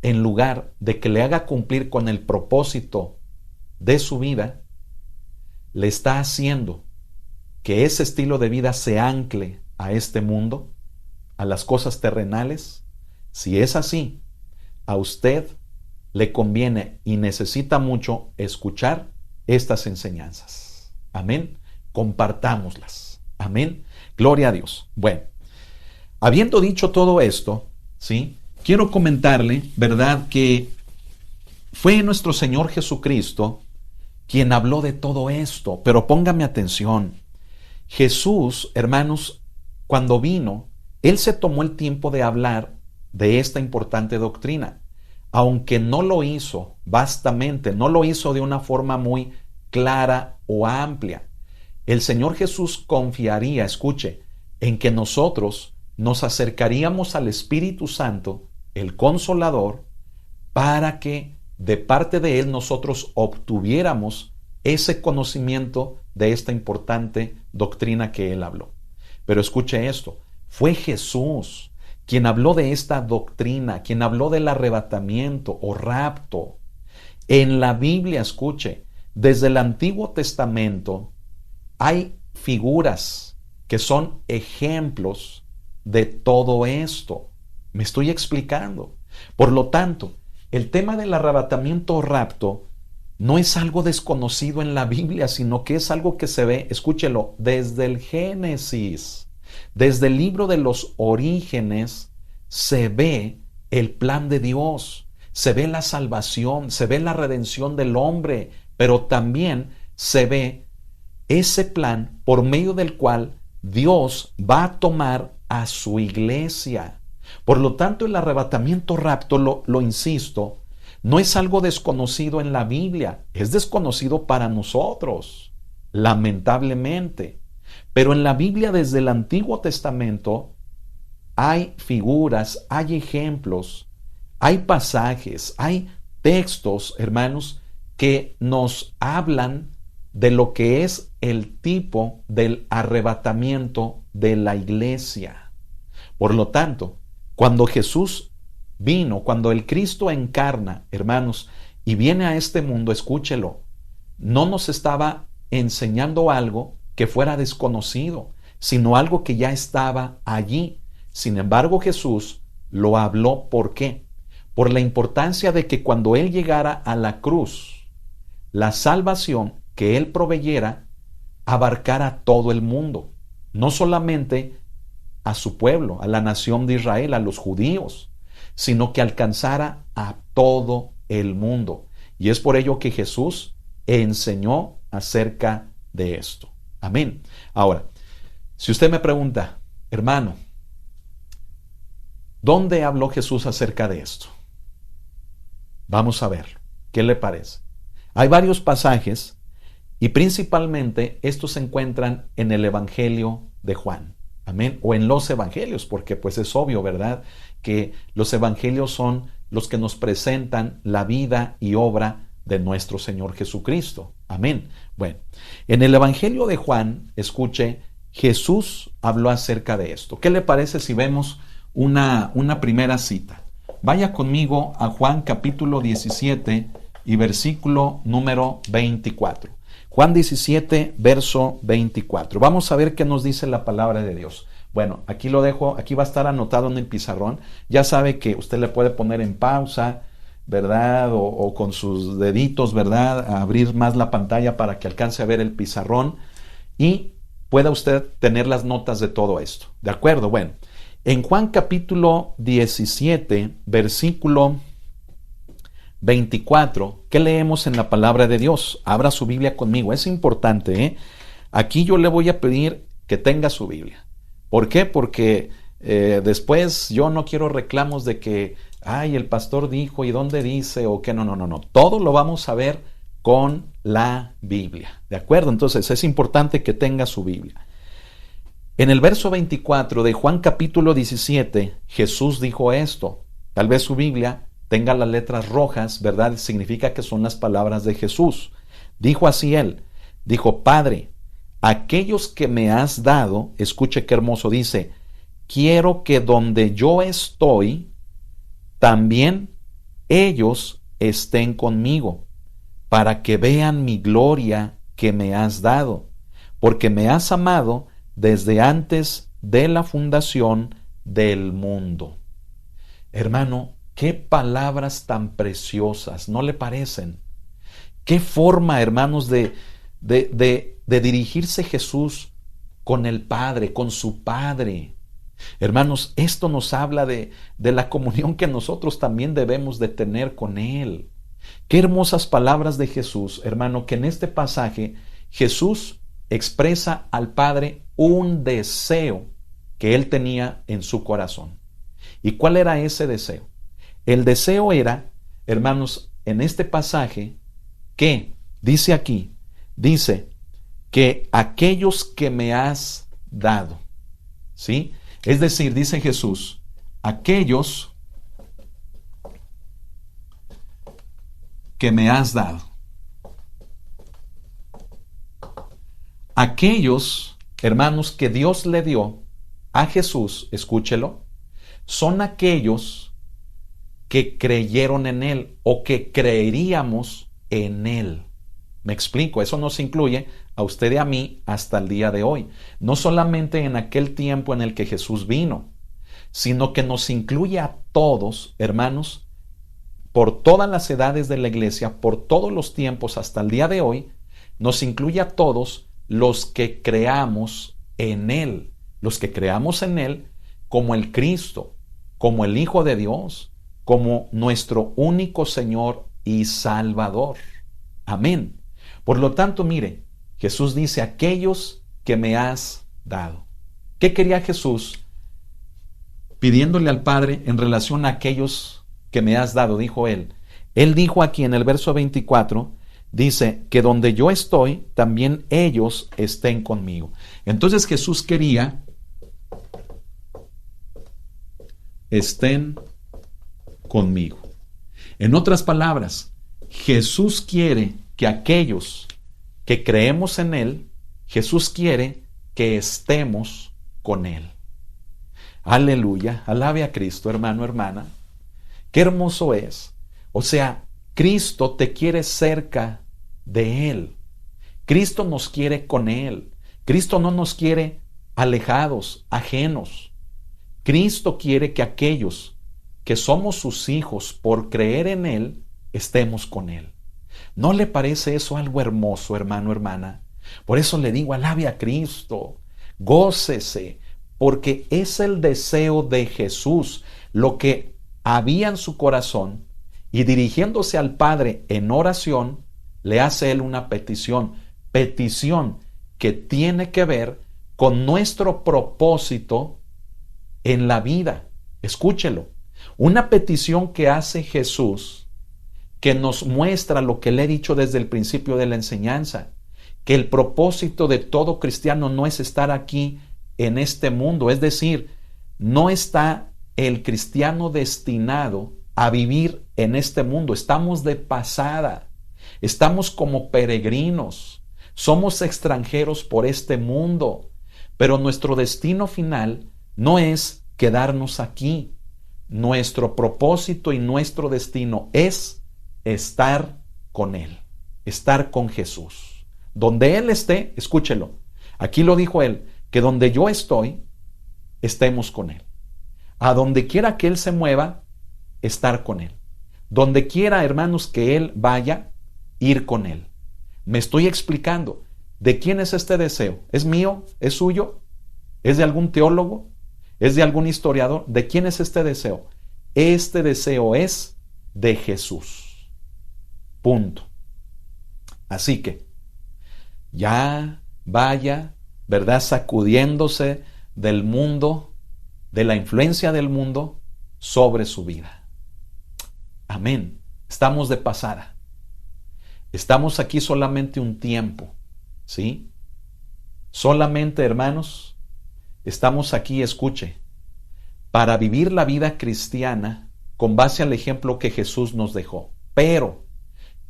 en lugar de que le haga cumplir con el propósito de su vida, le está haciendo que ese estilo de vida se ancle a este mundo, a las cosas terrenales? Si es así, a usted le conviene y necesita mucho escuchar estas enseñanzas. Amén. Compartámoslas. Amén. Gloria a Dios. Bueno, habiendo dicho todo esto, ¿sí? Quiero comentarle, ¿verdad?, que fue nuestro Señor Jesucristo quien habló de todo esto. Pero póngame atención. Jesús, hermanos, cuando vino, Él se tomó el tiempo de hablar de esta importante doctrina. Aunque no lo hizo vastamente, no lo hizo de una forma muy clara o amplia. El Señor Jesús confiaría, escuche, en que nosotros nos acercaríamos al Espíritu Santo, el Consolador, para que de parte de Él nosotros obtuviéramos ese conocimiento de esta importante doctrina que Él habló. Pero escuche esto, fue Jesús quien habló de esta doctrina, quien habló del arrebatamiento o rapto. En la Biblia, escuche, desde el Antiguo Testamento hay figuras que son ejemplos de todo esto. Me estoy explicando. Por lo tanto, el tema del arrebatamiento o rapto no es algo desconocido en la Biblia, sino que es algo que se ve, escúchelo, desde el Génesis. Desde el libro de los Orígenes se ve el plan de Dios, se ve la salvación, se ve la redención del hombre, pero también se ve ese plan por medio del cual Dios va a tomar a su iglesia. Por lo tanto, el arrebatamiento rapto, lo insisto, no es algo desconocido en la Biblia, es desconocido para nosotros, lamentablemente. Pero en la Biblia, desde el Antiguo Testamento, hay figuras, hay ejemplos, hay pasajes, hay textos, hermanos, que nos hablan de lo que es el tipo del arrebatamiento de la iglesia. Por lo tanto, cuando Jesús vino, cuando el Cristo encarna, hermanos, y viene a este mundo, escúchelo, no nos estaba enseñando algo que fuera desconocido, sino algo que ya estaba allí. Sin embargo, Jesús lo habló. ¿Por qué? Por la importancia de que cuando Él llegara a la cruz, la salvación que Él proveyera abarcara todo el mundo, no solamente a su pueblo, a la nación de Israel, a los judíos, sino que alcanzara a todo el mundo. Y es por ello que Jesús enseñó acerca de esto. Amén. Ahora, si usted me pregunta, hermano, ¿dónde habló Jesús acerca de esto? Vamos a ver, ¿qué le parece? Hay varios pasajes y principalmente estos se encuentran en el Evangelio de Juan. Amén. O en los evangelios, porque pues es obvio, ¿verdad? Que los evangelios son los que nos presentan la vida y obra de nuestro Señor Jesucristo. Amén. Bueno, en el evangelio de Juan, escuche, Jesús habló acerca de esto. ¿Qué le parece si vemos una primera cita? Vaya conmigo a Juan capítulo 17 y versículo número 24. Juan 17, verso 24. Vamos a ver qué nos dice la palabra de Dios. Bueno, aquí lo dejo, aquí va a estar anotado en el pizarrón. Ya sabe que usted le puede poner en pausa, ¿verdad? O con sus deditos, ¿verdad? A abrir más la pantalla para que alcance a ver el pizarrón y pueda usted tener las notas de todo esto. ¿De acuerdo? Bueno, en Juan capítulo 17, versículo 24, ¿qué leemos en la palabra de Dios? Abra su Biblia conmigo, es importante, ¿eh? Aquí yo le voy a pedir que tenga su Biblia. ¿Por qué? Porque después yo no quiero reclamos de que, ay, el pastor dijo, ¿y dónde dice? O que no. Todo lo vamos a ver con la Biblia, ¿de acuerdo? Entonces es importante que tenga su Biblia. En el verso 24 de Juan capítulo 17, Jesús dijo esto. Tal vez su Biblia tenga las letras rojas, ¿verdad? Significa que son las palabras de Jesús. Dijo así él, dijo, Padre, aquellos que me has dado, escuche qué hermoso dice, quiero que donde yo estoy, también ellos estén conmigo, para que vean mi gloria que me has dado, porque me has amado desde antes de la fundación del mundo. Hermano, qué palabras tan preciosas, ¿no le parecen? Qué forma, hermanos, de dirigirse Jesús con el Padre, con su Padre. Hermanos, esto nos habla de la comunión que nosotros también debemos de tener con Él. Qué hermosas palabras de Jesús, hermano, que en este pasaje Jesús expresa al Padre un deseo que Él tenía en su corazón. ¿Y cuál era ese deseo? El deseo era, hermanos, en este pasaje, que dice aquí, dice que aquellos que me has dado, ¿sí? Es decir, dice Jesús, aquellos que me has dado. Aquellos, hermanos, que Dios le dio a Jesús, escúchelo, son aquellos que creyeron en Él o que creeríamos en Él. Me explico, eso nos incluye a usted y a mí hasta el día de hoy. No solamente en aquel tiempo en el que Jesús vino, sino que nos incluye a todos, hermanos, por todas las edades de la iglesia, por todos los tiempos hasta el día de hoy, nos incluye a todos los que creamos en Él, los que creamos en Él como el Cristo, como el Hijo de Dios, como nuestro único Señor y Salvador. Amén. Por lo tanto, mire, Jesús dice, aquellos que me has dado. ¿Qué quería Jesús pidiéndole al Padre en relación a aquellos que me has dado? Dijo Él. Él dijo aquí en el verso 24, dice, que donde yo estoy, también ellos estén conmigo. Entonces Jesús quería estén conmigo. En otras palabras, Jesús quiere que aquellos que creemos en Él, Jesús quiere que estemos con Él. Aleluya, alabe a Cristo, hermano, hermana. Qué hermoso es. O sea, Cristo te quiere cerca de Él. Cristo nos quiere con Él. Cristo no nos quiere alejados, ajenos. Cristo quiere que aquellos que somos sus hijos por creer en Él, estemos con Él. ¿No le parece eso algo hermoso, hermano, hermana? Por eso le digo, alabe a Cristo, gócese, porque es el deseo de Jesús, lo que había en su corazón, y dirigiéndose al Padre en oración, le hace Él una petición que tiene que ver con nuestro propósito en la vida. Escúchelo, una petición que hace Jesús, que nos muestra lo que le he dicho desde el principio de la enseñanza, que el propósito de todo cristiano no es estar aquí en este mundo. Es decir, no está el cristiano destinado a vivir en este mundo. Estamos de pasada. Estamos como peregrinos. Somos extranjeros por este mundo. Pero nuestro destino final no es quedarnos aquí. Nuestro propósito y nuestro destino es estar con Él, estar con Jesús. Donde Él esté, escúchelo. Aquí lo dijo Él, que donde yo estoy, estemos con Él. A donde quiera que Él se mueva, estar con Él. Donde quiera, hermanos, que Él vaya, ir con Él. Me estoy explicando. ¿De quién es este deseo? ¿Es mío? ¿Es suyo? ¿Es de algún teólogo? ¿Es de algún historiador? ¿De quién es este deseo? Este deseo es de Jesús. Punto. Así que, ya vaya, ¿verdad? Sacudiéndose del mundo, de la influencia del mundo sobre su vida. Amén. Estamos de pasada. Estamos aquí solamente un tiempo, ¿sí? Solamente, hermanos, estamos aquí, escuche, para vivir la vida cristiana con base al ejemplo que Jesús nos dejó, pero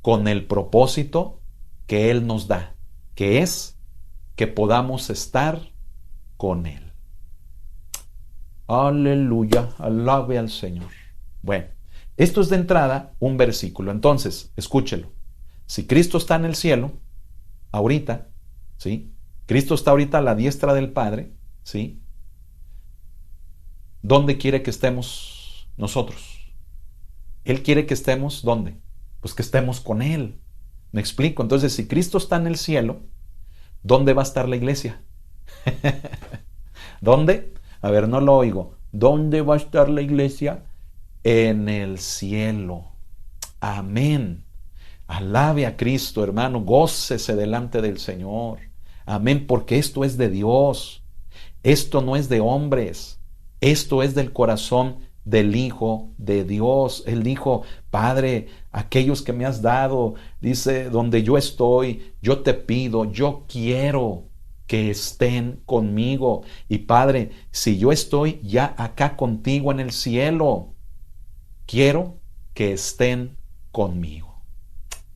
con el propósito que Él nos da, que es que podamos estar con Él. Aleluya, alabe al Señor. Bueno, esto es de entrada un versículo. Entonces, escúchelo. Si Cristo está en el cielo, ahorita, ¿sí? Cristo está ahorita a la diestra del Padre, ¿sí? ¿Dónde quiere que estemos nosotros? Él quiere que estemos, ¿dónde? Pues que estemos con Él. ¿Me explico? Entonces, si Cristo está en el cielo, ¿dónde va a estar la iglesia? ¿Dónde? A ver, no lo oigo. ¿Dónde va a estar la iglesia? En el cielo. Amén. Alabe a Cristo, hermano. Gócese delante del Señor. Amén, porque esto es de Dios. Esto no es de hombres. Esto es del corazón del Hijo de Dios. Él dijo, Padre, aquellos que me has dado, dice, donde yo estoy, yo te pido, yo quiero que estén conmigo. Y Padre, si yo estoy ya acá contigo en el cielo, quiero que estén conmigo.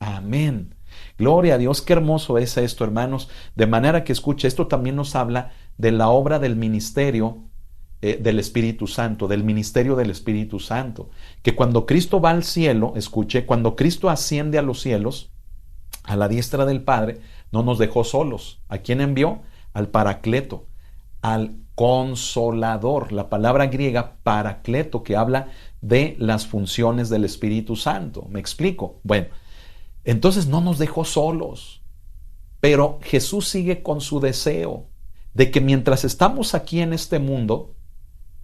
Amén. Gloria a Dios, qué hermoso es esto, hermanos. De manera que escuche, esto también nos habla de la obra del ministerio del Espíritu Santo, del ministerio del Espíritu Santo. Que cuando Cristo va al cielo, escuche, cuando Cristo asciende a los cielos, a la diestra del Padre, no nos dejó solos. ¿A quién envió? Al Paracleto, al Consolador. La palabra griega Paracleto, que habla de las funciones del Espíritu Santo. ¿Me explico? Bueno, entonces no nos dejó solos, pero Jesús sigue con su deseo de que mientras estamos aquí en este mundo,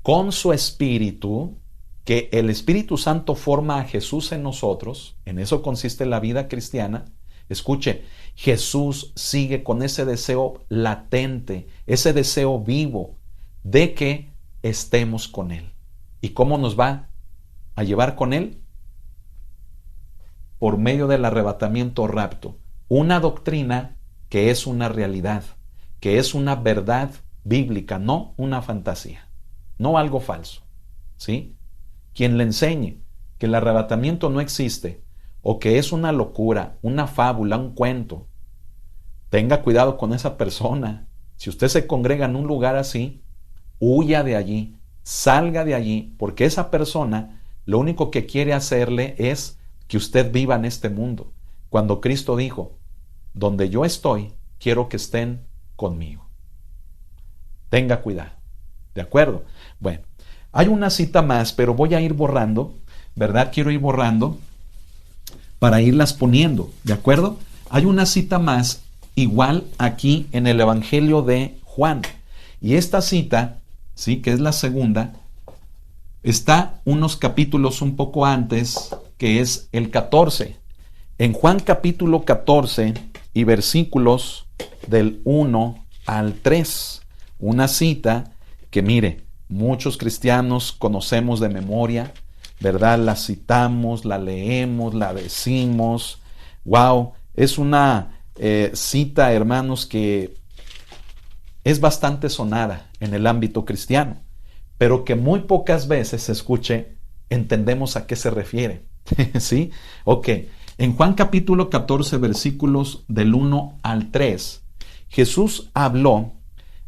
con su Espíritu, que el Espíritu Santo forma a Jesús en nosotros, en eso consiste la vida cristiana. Escuche, Jesús sigue con ese deseo latente, ese deseo vivo de que estemos con Él. ¿Y cómo nos va a llevar con Él? Por medio del arrebatamiento o rapto. Una doctrina que es una realidad, que es una verdad bíblica, no una fantasía, no algo falso, ¿sí? Quien le enseñe que el arrebatamiento no existe o que es una locura, una fábula, un cuento, tenga cuidado con esa persona. Si usted se congrega en un lugar así, huya de allí, salga de allí, porque esa persona lo único que quiere hacerle es que usted viva en este mundo. Cuando Cristo dijo, donde yo estoy, quiero que estén conmigo. Tenga cuidado. ¿De acuerdo? Bueno, hay una cita más, pero voy a ir borrando, ¿verdad? Quiero ir borrando para irlas poniendo, ¿de acuerdo? Hay una cita más, igual aquí en el Evangelio de Juan. Y esta cita, ¿sí? Que es la segunda, está unos capítulos un poco antes, que es el 14. En Juan capítulo 14 y versículos del 1 al 3. Una cita que, mire, muchos cristianos conocemos de memoria, ¿verdad? La citamos, la leemos, la decimos. ¡Wow! Es una cita, hermanos, que es bastante sonada en el ámbito cristiano, pero que muy pocas veces, escuche, entendemos a qué se refiere. ¿Sí? Ok. En Juan capítulo 14, versículos del 1 al 3, Jesús habló,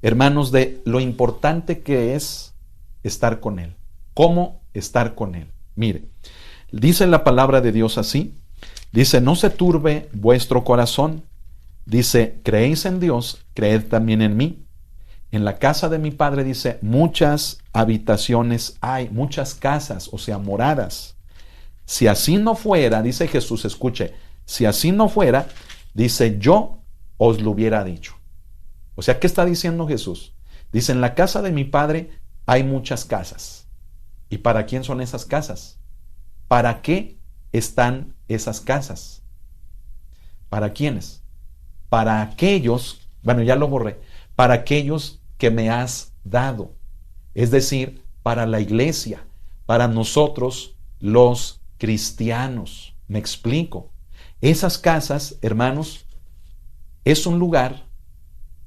hermanos, de lo importante que es estar con Él. ¿Cómo estar con Él? Mire, dice la palabra de Dios así. Dice, no se turbe vuestro corazón. Dice, creéis en Dios, creed también en mí. En la casa de mi Padre, dice, muchas habitaciones hay, muchas casas, o sea, moradas. Si así no fuera, dice Jesús, escuche, si así no fuera, dice, yo os lo hubiera dicho. O sea, ¿qué está diciendo Jesús? Dice, en la casa de mi Padre hay muchas casas. ¿Y para quién son esas casas? ¿Para qué están esas casas? ¿Para quiénes? Para aquellos, bueno, ya lo borré, para aquellos que me has dado. Es decir, para la iglesia, para nosotros los cristianos. Me explico. Esas casas, hermanos, es un lugar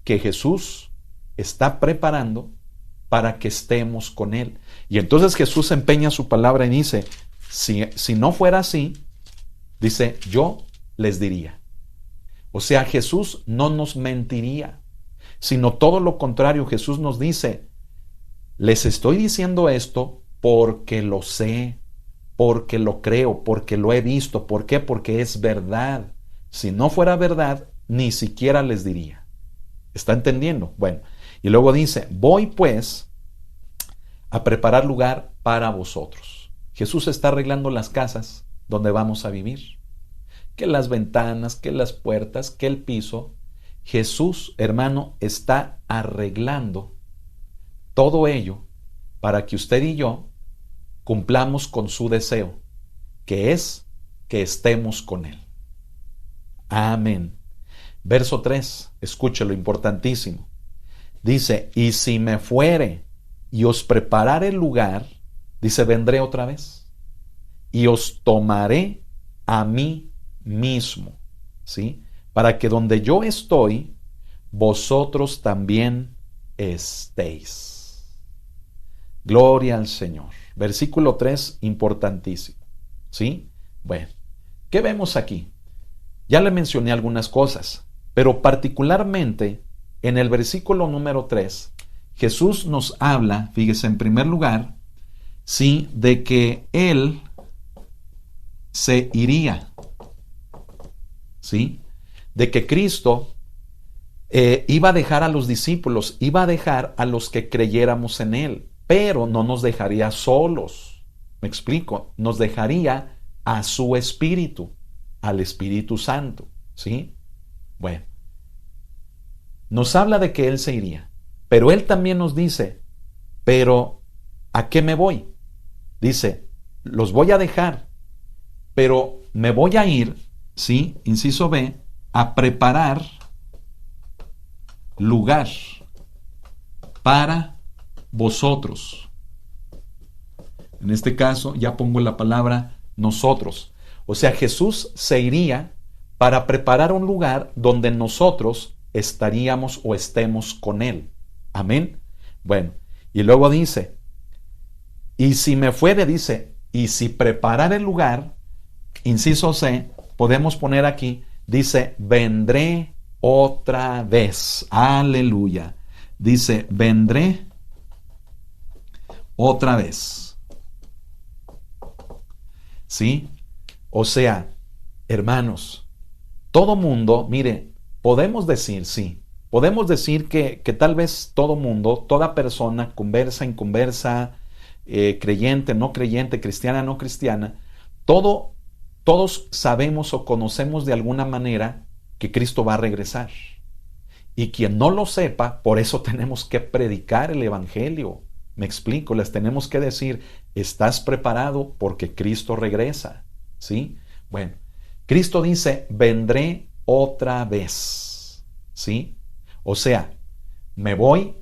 que Jesús está preparando para que estemos con Él. Y entonces Jesús empeña su palabra y dice, si no fuera así, dice, yo les diría. O sea, Jesús no nos mentiría, sino todo lo contrario. Jesús nos dice, les estoy diciendo esto porque lo sé, porque lo creo, porque lo he visto. ¿Por qué? Porque es verdad. Si no fuera verdad, ni siquiera les diría. ¿Está entendiendo? Bueno, y luego dice, voy pues a preparar lugar para vosotros. Jesús está arreglando las casas donde vamos a vivir. Que las ventanas, que las puertas, que el piso. Jesús, hermano, está arreglando todo ello para que usted y yo cumplamos con su deseo, que es que estemos con Él. Amén. Verso 3, escúchelo, importantísimo. Dice, y si me fuere y os preparare el lugar, dice, vendré otra vez y os tomaré a mí mismo, ¿sí? Para que donde yo estoy, vosotros también estéis. Gloria al Señor. Versículo 3, importantísimo, ¿sí? Bueno, ¿qué vemos aquí? Ya le mencioné algunas cosas, pero particularmente en el versículo número 3, Jesús nos habla, fíjese, en primer lugar, sí, de que Él se iría, ¿sí? De que Cristo iba a dejar a los discípulos, iba a dejar a los que creyéramos en Él, pero no nos dejaría solos. ¿Me explico? Nos dejaría a su Espíritu, al Espíritu Santo, ¿sí? Bueno, nos habla de que Él se iría, pero Él también nos dice, pero ¿a qué me voy? Dice, los voy a dejar, pero me voy a ir, ¿sí? Inciso B, a preparar lugar para vosotros. En este caso ya pongo la palabra nosotros. O sea, Jesús se iría para preparar un lugar donde nosotros estaríamos o estemos con Él. Amén. Bueno, y luego dice, y si me fuere, dice, y si preparar el lugar, inciso C, podemos poner aquí, dice, vendré otra vez. Aleluya. Dice, vendré otra vez. ¿Sí? O sea, hermanos, todo mundo, mire, podemos decir, sí, podemos decir que tal vez todo mundo, toda persona, conversa, inconversa, creyente, no creyente, cristiana, no cristiana, todos sabemos o conocemos de alguna manera que Cristo va a regresar. Y quien no lo sepa, por eso tenemos que predicar el Evangelio. Me explico, les tenemos que decir, estás preparado porque Cristo regresa, ¿sí? Bueno, Cristo dice, vendré otra vez, ¿sí? O sea, me voy,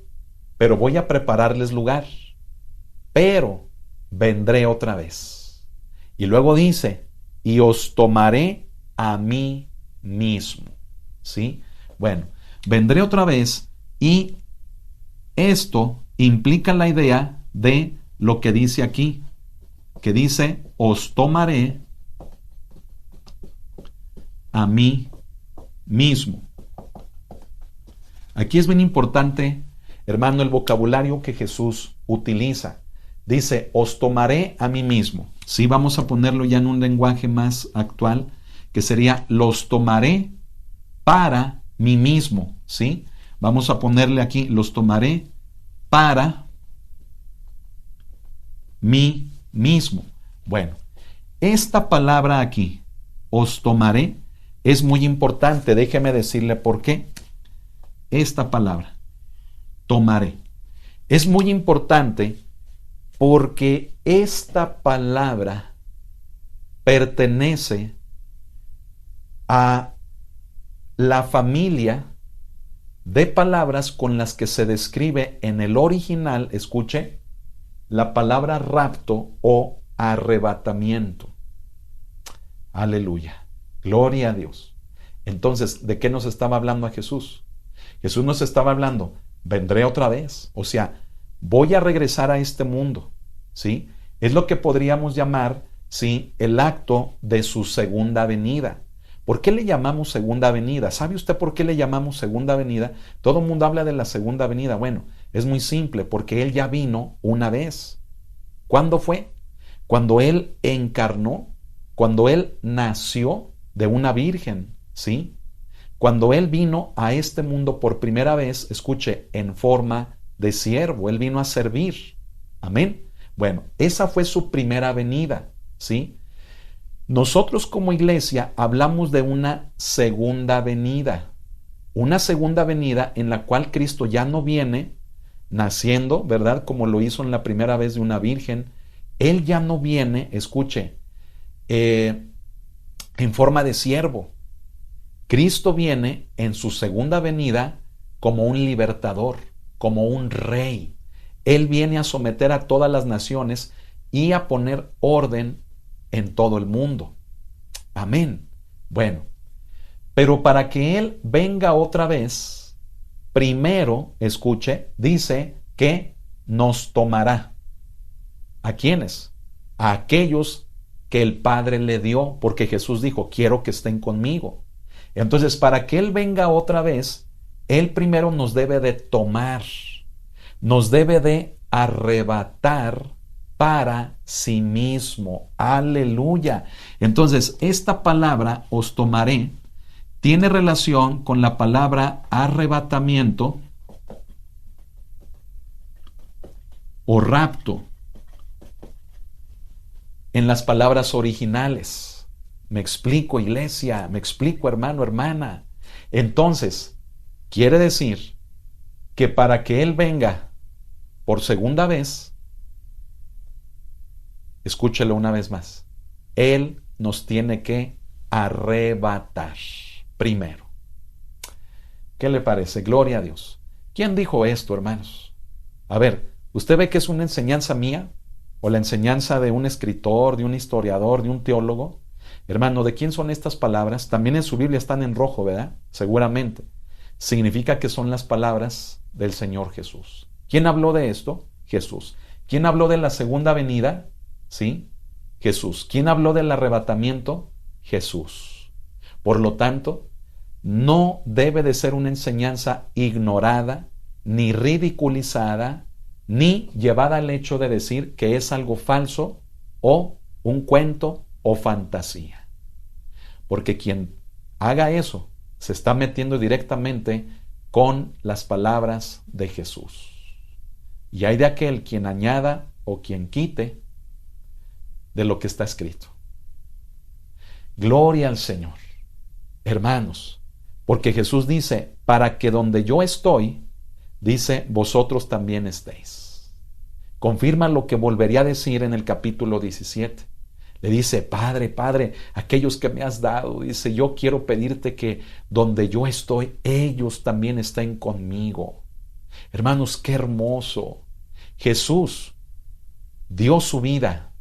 pero voy a prepararles lugar, pero vendré otra vez. Y luego dice, y os tomaré a mí mismo, ¿sí? Bueno, vendré otra vez y esto implica la idea de lo que dice aquí, que dice, os tomaré a mí mismo. Aquí es bien importante, hermano, el vocabulario que Jesús utiliza. Dice, os tomaré a mí mismo. Sí, vamos a ponerlo ya en un lenguaje más actual, que sería, los tomaré para mí mismo. ¿Sí? Vamos a ponerle aquí, los tomaré para mí mismo. Bueno, esta palabra aquí, os tomaré, es muy importante. Déjeme decirle por qué. Esta palabra, tomaré, es muy importante porque esta palabra pertenece a la familia de palabras con las que se describe en el original, escuche, la palabra rapto o arrebatamiento. Aleluya. Gloria a Dios. Entonces, ¿de qué nos estaba hablando a Jesús? Jesús nos estaba hablando, vendré otra vez. O sea, voy a regresar a este mundo. ¿Sí? Es lo que podríamos llamar, ¿sí?, el acto de su segunda venida. ¿Por qué le llamamos segunda venida? ¿Sabe usted por qué le llamamos segunda venida? Todo el mundo habla de la segunda venida. Bueno, es muy simple, porque Él ya vino una vez. ¿Cuándo fue? Cuando Él encarnó, cuando Él nació de una virgen, ¿sí? Cuando Él vino a este mundo por primera vez, escuche, en forma de siervo. Él vino a servir. Amén. Bueno, esa fue su primera venida, ¿sí? Nosotros como iglesia hablamos de una segunda venida en la cual Cristo ya no viene naciendo, ¿verdad? Como lo hizo en la primera vez de una virgen. Él ya no viene, escuche, en forma de siervo. Cristo viene en su segunda venida como un libertador, como un rey. Él viene a someter a todas las naciones y a poner orden en todo el mundo. Amén. Bueno, pero para que Él venga otra vez, primero, escuche, dice que nos tomará. ¿A quiénes? A aquellos que el Padre le dio, porque Jesús dijo, quiero que estén conmigo. Entonces, para que Él venga otra vez, Él primero nos debe de tomar, nos debe de arrebatar para sí mismo. Aleluya. Entonces, esta palabra, os tomaré, tiene relación con la palabra arrebatamiento o rapto en las palabras originales. Me explico, iglesia, me explico, hermano, hermana. Entonces, quiere decir que para que Él venga por segunda vez, escúchelo una vez más, Él nos tiene que arrebatar primero. ¿Qué le parece? Gloria a Dios. ¿Quién dijo esto, hermanos? A ver, ¿usted ve que es una enseñanza mía? ¿O la enseñanza de un escritor, de un historiador, de un teólogo? Hermano, ¿de quién son estas palabras? También en su Biblia están en rojo, ¿verdad? Seguramente. Significa que son las palabras del Señor Jesús. ¿Quién habló de esto? Jesús. ¿Quién habló de la segunda venida? ¿Sí? Jesús. ¿Quién habló del arrebatamiento? Jesús. Por lo tanto, no debe de ser una enseñanza ignorada, ni ridiculizada, ni llevada al hecho de decir que es algo falso o un cuento o fantasía. Porque quien haga eso se está metiendo directamente con las palabras de Jesús. Y hay de aquel quien añada o quien quite de lo que está escrito. Gloria al Señor. Hermanos, porque Jesús dice, para que donde yo estoy, dice, vosotros también estéis. Confirma lo que volvería a decir en el capítulo 17. Le dice, Padre, Padre, aquellos que me has dado, dice, yo quiero pedirte que donde yo estoy, ellos también estén conmigo. Hermanos, qué hermoso. Jesús dio su vida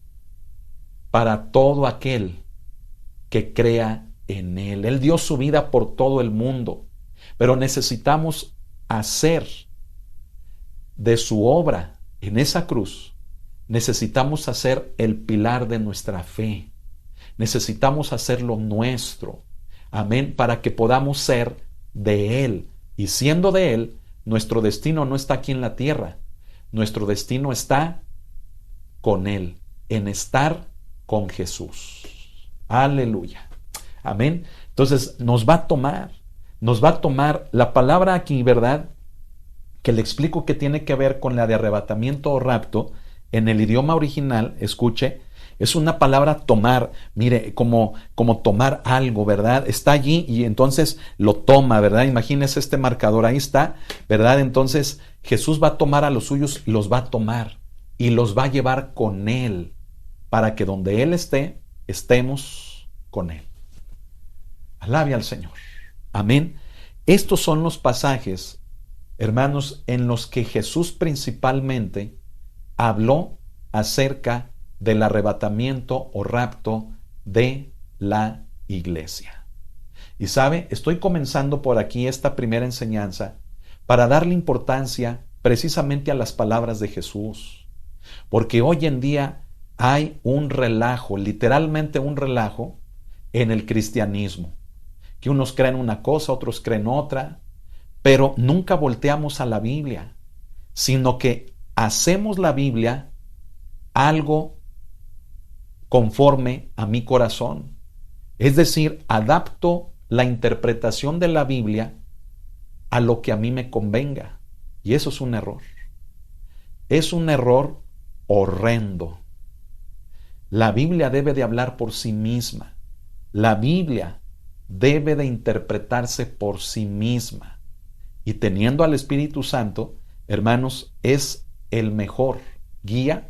para todo aquel que crea en Él. Él dio su vida por todo el mundo, pero necesitamos hacer de su obra en esa cruz, necesitamos hacer el pilar de nuestra fe. Necesitamos hacerlo nuestro. Amén. Para que podamos ser de Él. Y siendo de Él, nuestro destino no está aquí en la tierra. Nuestro destino está con Él, en estar con Jesús. Aleluya. Amén. Entonces nos va a tomar la palabra aquí, ¿verdad? Que le explico que tiene que ver con la de arrebatamiento o rapto. En el idioma original, escuche, es una palabra tomar, mire, como tomar algo, ¿verdad? Está allí y entonces lo toma, ¿verdad? Imagínese este marcador, ahí está, ¿verdad? Entonces Jesús va a tomar a los suyos, los va a tomar y los va a llevar con Él, para que donde Él esté, estemos con Él. Alabe al Señor. Amén. Estos son los pasajes, hermanos, en los que Jesús principalmente habló acerca del arrebatamiento o rapto de la iglesia. Y sabe, estoy comenzando por aquí esta primera enseñanza para darle importancia precisamente a las palabras de Jesús. Porque hoy en día hay un relajo, literalmente un relajo, en el cristianismo. Que unos creen una cosa, otros creen otra, pero nunca volteamos a la Biblia, sino que hacemos la Biblia algo conforme a mi corazón. Es decir, adapto la interpretación de la Biblia a lo que a mí me convenga. Y eso es un error. Es un error horrendo. La Biblia debe de hablar por sí misma. La Biblia debe de interpretarse por sí misma. Y teniendo al Espíritu Santo, hermanos, es el mejor guía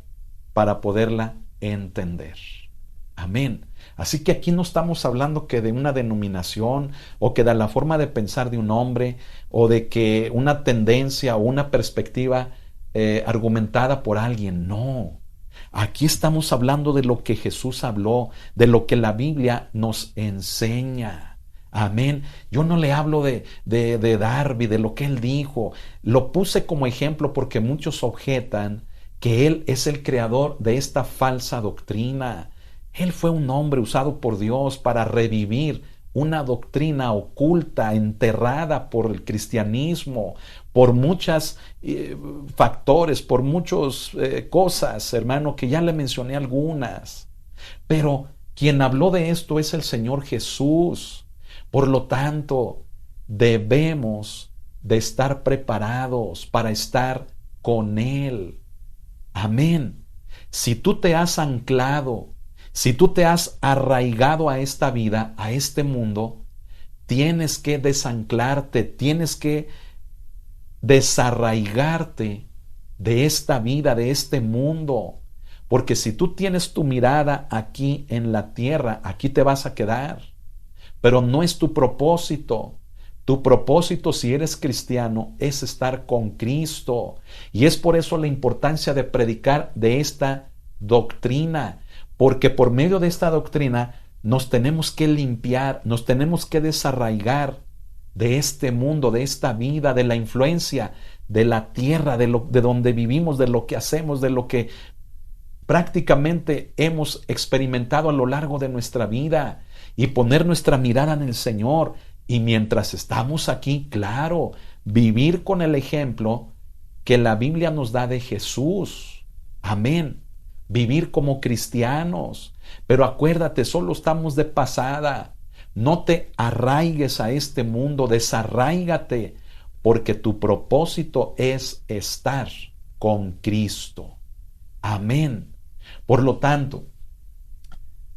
para poderla entender. Amén. Así que aquí no estamos hablando que de una denominación o que de la forma de pensar de un hombre o de que una tendencia o una perspectiva argumentada por alguien. No. Aquí estamos hablando de lo que Jesús habló, de lo que la Biblia nos enseña. Amén. Yo no le hablo de Darby, de lo que él dijo. Lo puse como ejemplo porque muchos objetan que él es el creador de esta falsa doctrina. Él fue un hombre usado por Dios para revivir una doctrina oculta, enterrada por el cristianismo, por muchos factores, por muchas cosas, hermano, que ya le mencioné algunas. Pero quien habló de esto es el Señor Jesús. Por lo tanto, debemos de estar preparados para estar con Él. Amén. Si tú te has anclado, si tú te has arraigado a esta vida, a este mundo, tienes que desanclarte, tienes que desarraigarte de esta vida, de este mundo. Porque si tú tienes tu mirada aquí en la tierra, aquí te vas a quedar. Pero no es tu propósito. Tu propósito, si eres cristiano, es estar con Cristo. Y es por eso la importancia de predicar de esta doctrina. Porque por medio de esta doctrina nos tenemos que limpiar, nos tenemos que desarraigar de este mundo, de esta vida, de la influencia de la tierra, de donde vivimos, de lo que hacemos, de lo que prácticamente hemos experimentado a lo largo de nuestra vida, y poner nuestra mirada en el Señor. Y mientras estamos aquí, claro, vivir con el ejemplo que la Biblia nos da de Jesús. Amén. Vivir como cristianos. Pero acuérdate, solo estamos de pasada. No te arraigues a este mundo, desarráigate, porque tu propósito es estar con Cristo. Amén. Por lo tanto,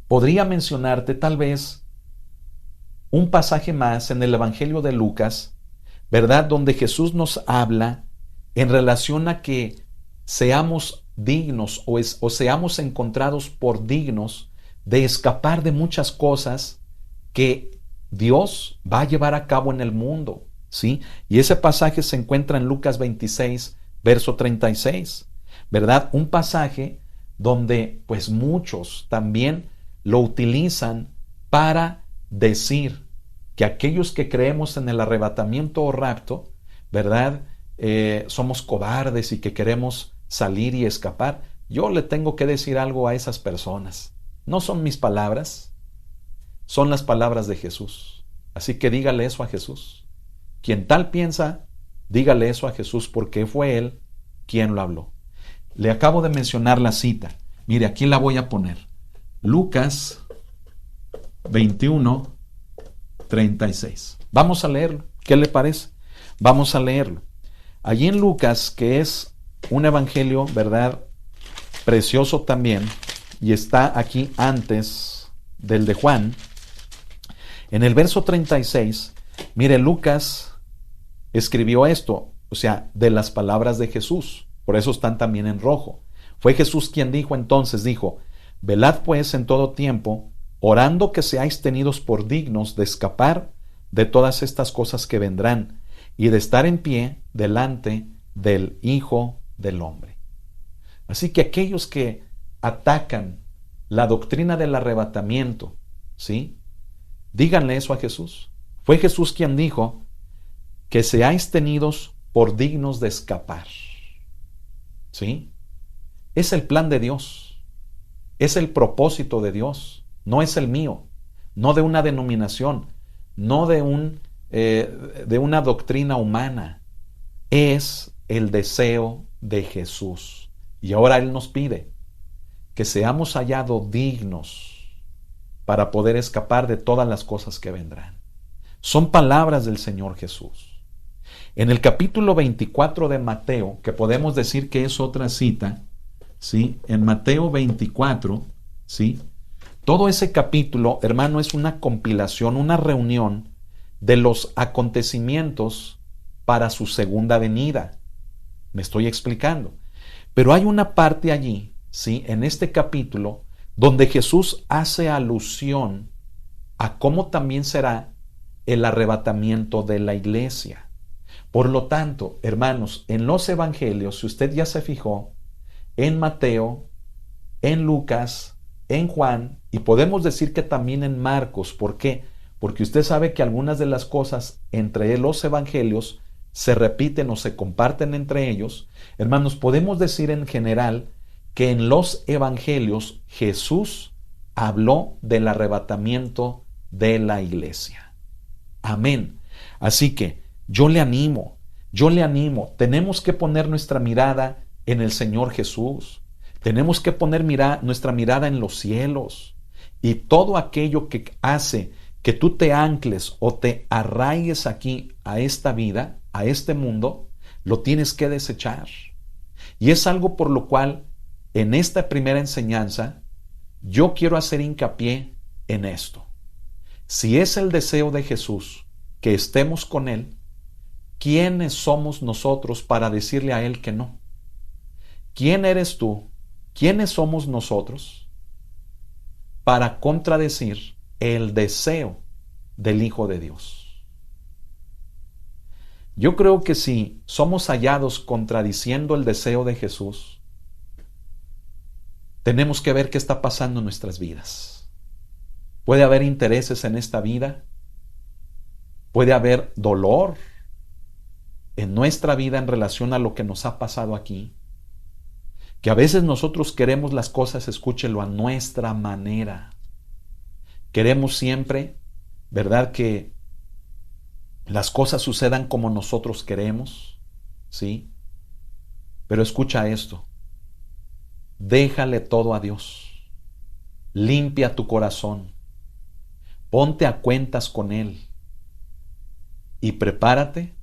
podría mencionarte tal vez un pasaje más en el Evangelio de Lucas, ¿verdad? Donde Jesús nos habla en relación a que seamos dignos o seamos encontrados por dignos de escapar de muchas cosas que Dios va a llevar a cabo en el mundo, ¿sí? Y ese pasaje se encuentra en Lucas 26, verso 36, ¿verdad? Un pasaje donde pues muchos también lo utilizan para decir que aquellos que creemos en el arrebatamiento o rapto, ¿verdad? somos cobardes y que queremos salir y escapar. Yo le tengo que decir algo a esas personas. No son mis palabras, son las palabras de Jesús. Así que dígale eso a Jesús. Quien tal piensa, dígale eso a Jesús, porque fue Él quien lo habló. Le acabo de mencionar la cita. Mire, aquí la voy a poner. Lucas 21, 36. Vamos a leerlo. ¿Qué le parece? Vamos a leerlo. Allí en Lucas, que es un evangelio, ¿verdad?, precioso también, y está aquí antes del de Juan. En el verso 36, mire, Lucas escribió esto, o sea, de las palabras de Jesús. Por eso están también en rojo. Fue Jesús quien dijo entonces, dijo: velad pues en todo tiempo, orando que seáis tenidos por dignos de escapar de todas estas cosas que vendrán y de estar en pie delante del Hijo del Hombre. Así que aquellos que atacan la doctrina del arrebatamiento, ¿sí?, díganle eso a Jesús. Fue Jesús quien dijo que seáis tenidos por dignos de escapar. ¿Sí? Es el plan de Dios. Es el propósito de Dios. No es el mío. No de una denominación. No de una doctrina humana. Es el deseo de Jesús. Y ahora Él nos pide que seamos hallados dignos para poder escapar de todas las cosas que vendrán. Son palabras del Señor Jesús. En el capítulo 24 de Mateo, que podemos decir que es otra cita, ¿sí?, en Mateo 24, ¿sí?, todo ese capítulo, hermano, es una compilación, una reunión de los acontecimientos para su segunda venida. Me estoy explicando. Pero hay una parte allí, ¿sí?, en este capítulo, donde Jesús hace alusión a cómo también será el arrebatamiento de la iglesia. Por lo tanto, hermanos, en los evangelios, si usted ya se fijó, en Mateo, en Lucas, en Juan, y podemos decir que también en Marcos. ¿Por qué? Porque usted sabe que algunas de las cosas entre los evangelios se repiten o se comparten entre ellos. Hermanos, podemos decir en general que en los evangelios Jesús habló del arrebatamiento de la iglesia. Amén. Así que yo le animo, tenemos que poner nuestra mirada en el Señor Jesús. Tenemos que poner nuestra mirada en los cielos. Y todo aquello que hace que tú te ancles o te arraigues aquí a esta vida, a este mundo, lo tienes que desechar. Y es algo por lo cual en esta primera enseñanza yo quiero hacer hincapié en esto. Si es el deseo de Jesús que estemos con Él, ¿quiénes somos nosotros para decirle a Él que no? ¿Quién eres tú? ¿Quiénes somos nosotros para contradecir el deseo del Hijo de Dios? Yo creo que si somos hallados contradiciendo el deseo de Jesús, tenemos que ver qué está pasando en nuestras vidas. Puede haber intereses en esta vida, puede haber dolor en nuestra vida en relación a lo que nos ha pasado aquí, que a veces nosotros queremos las cosas, escúchelo, a nuestra manera. Queremos siempre, ¿verdad?, que las cosas sucedan como nosotros queremos, ¿sí? Pero escucha esto. Déjale todo a Dios. Limpia tu corazón. Ponte a cuentas con Él. Y prepárate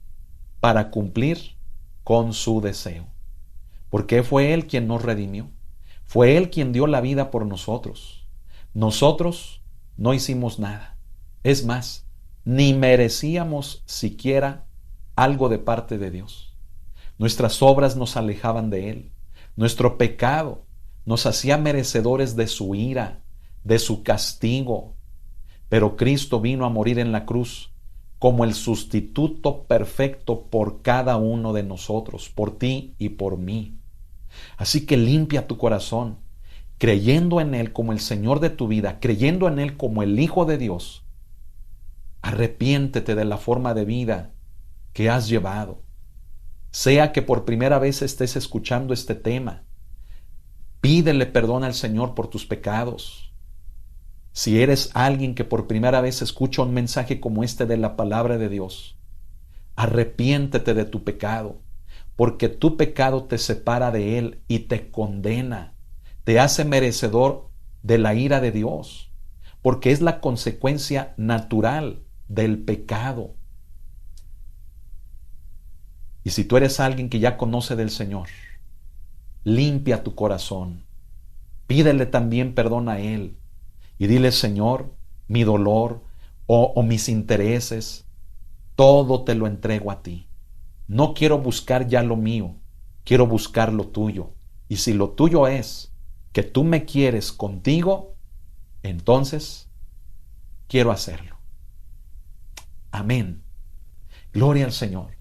para cumplir con su deseo. Porque fue Él quien nos redimió. Fue Él quien dio la vida por nosotros. Nosotros no hicimos nada. Es más, ni merecíamos siquiera algo de parte de Dios. Nuestras obras nos alejaban de Él. Nuestro pecado nos hacía merecedores de su ira, de su castigo. Pero Cristo vino a morir en la cruz como el sustituto perfecto por cada uno de nosotros, por ti y por mí. Así que limpia tu corazón, creyendo en Él como el Señor de tu vida, creyendo en Él como el Hijo de Dios. Arrepiéntete de la forma de vida que has llevado. Sea que por primera vez estés escuchando este tema, pídele perdón al Señor por tus pecados. Si eres alguien que por primera vez escucha un mensaje como este de la palabra de Dios, arrepiéntete de tu pecado, porque tu pecado te separa de Él y te condena, te hace merecedor de la ira de Dios, porque es la consecuencia natural del pecado. Y si tú eres alguien que ya conoce del Señor, limpia tu corazón, pídele también perdón a Él y dile: Señor, mi dolor o mis intereses, todo te lo entrego a ti. No quiero buscar ya lo mío, quiero buscar lo tuyo. Y si lo tuyo es que tú me quieres contigo, entonces quiero hacerlo. Amén. Gloria al Señor.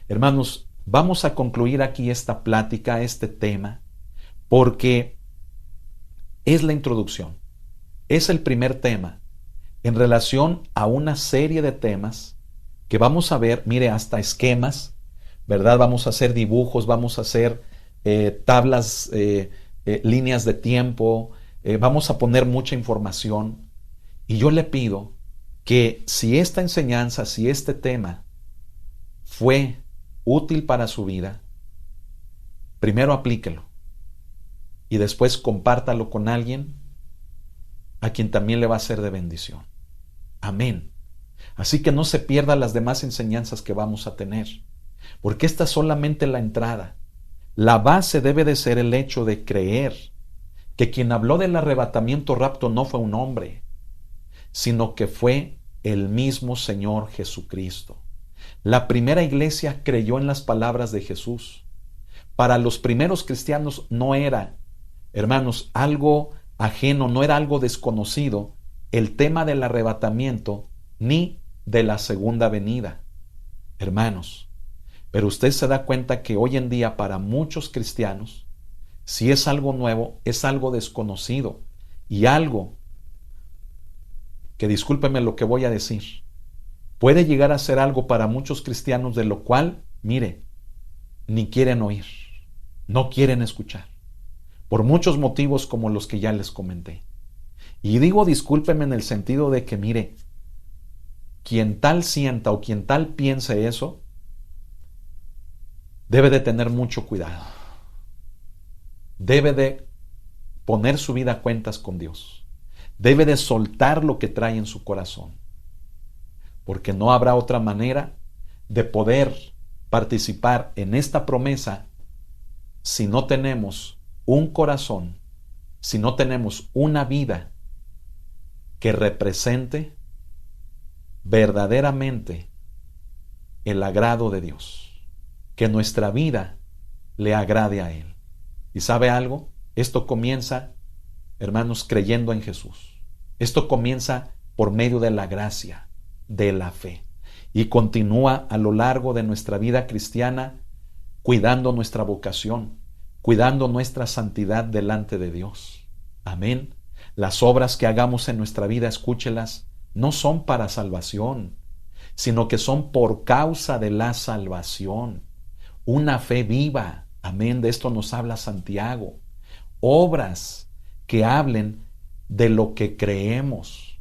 Hermanos, vamos a concluir aquí esta plática, este tema, porque es la introducción. Es el primer tema en relación a una serie de temas que vamos a ver, mire, hasta esquemas, ¿verdad? Vamos a hacer dibujos, vamos a hacer tablas, líneas de tiempo, vamos a poner mucha información. Y yo le pido que si esta enseñanza, si este tema fue útil para su vida, primero aplíquelo y después compártalo con alguien a quien también le va a ser de bendición. Amén. Así que no se pierdan las demás enseñanzas que vamos a tener, porque esta es solamente la entrada. La base debe de ser el hecho de creer que quien habló del arrebatamiento rapto no fue un hombre, sino que fue el mismo Señor Jesucristo. La primera iglesia creyó en las palabras de Jesús. Para los primeros cristianos no era, hermanos, algo ajeno, no era algo desconocido el tema del arrebatamiento ni de la segunda venida. Hermanos, pero usted se da cuenta que hoy en día para muchos cristianos, si es algo nuevo, es algo desconocido y algo que, discúlpeme lo que voy a decir, puede llegar a ser algo para muchos cristianos de lo cual, mire, ni quieren oír, no quieren escuchar, por muchos motivos como los que ya les comenté. Y digo discúlpeme en el sentido de que, mire, quien tal sienta o quien tal piense eso, debe de tener mucho cuidado. Debe de poner su vida a cuentas con Dios. Debe de soltar lo que trae en su corazón. Porque no habrá otra manera de poder participar en esta promesa si no tenemos un corazón, si no tenemos una vida que represente verdaderamente el agrado de Dios, que nuestra vida le agrade a Él. ¿Y sabe algo? Esto comienza, hermanos, creyendo en Jesús. Esto comienza por medio de la gracia, de la fe, y continúa a lo largo de nuestra vida cristiana, cuidando nuestra vocación, cuidando nuestra santidad delante de Dios. Amén. Las obras que hagamos en nuestra vida, escúchelas, no son para salvación, sino que son por causa de la salvación. Una fe viva, amén, de esto nos habla Santiago. Obras que hablen de lo que creemos.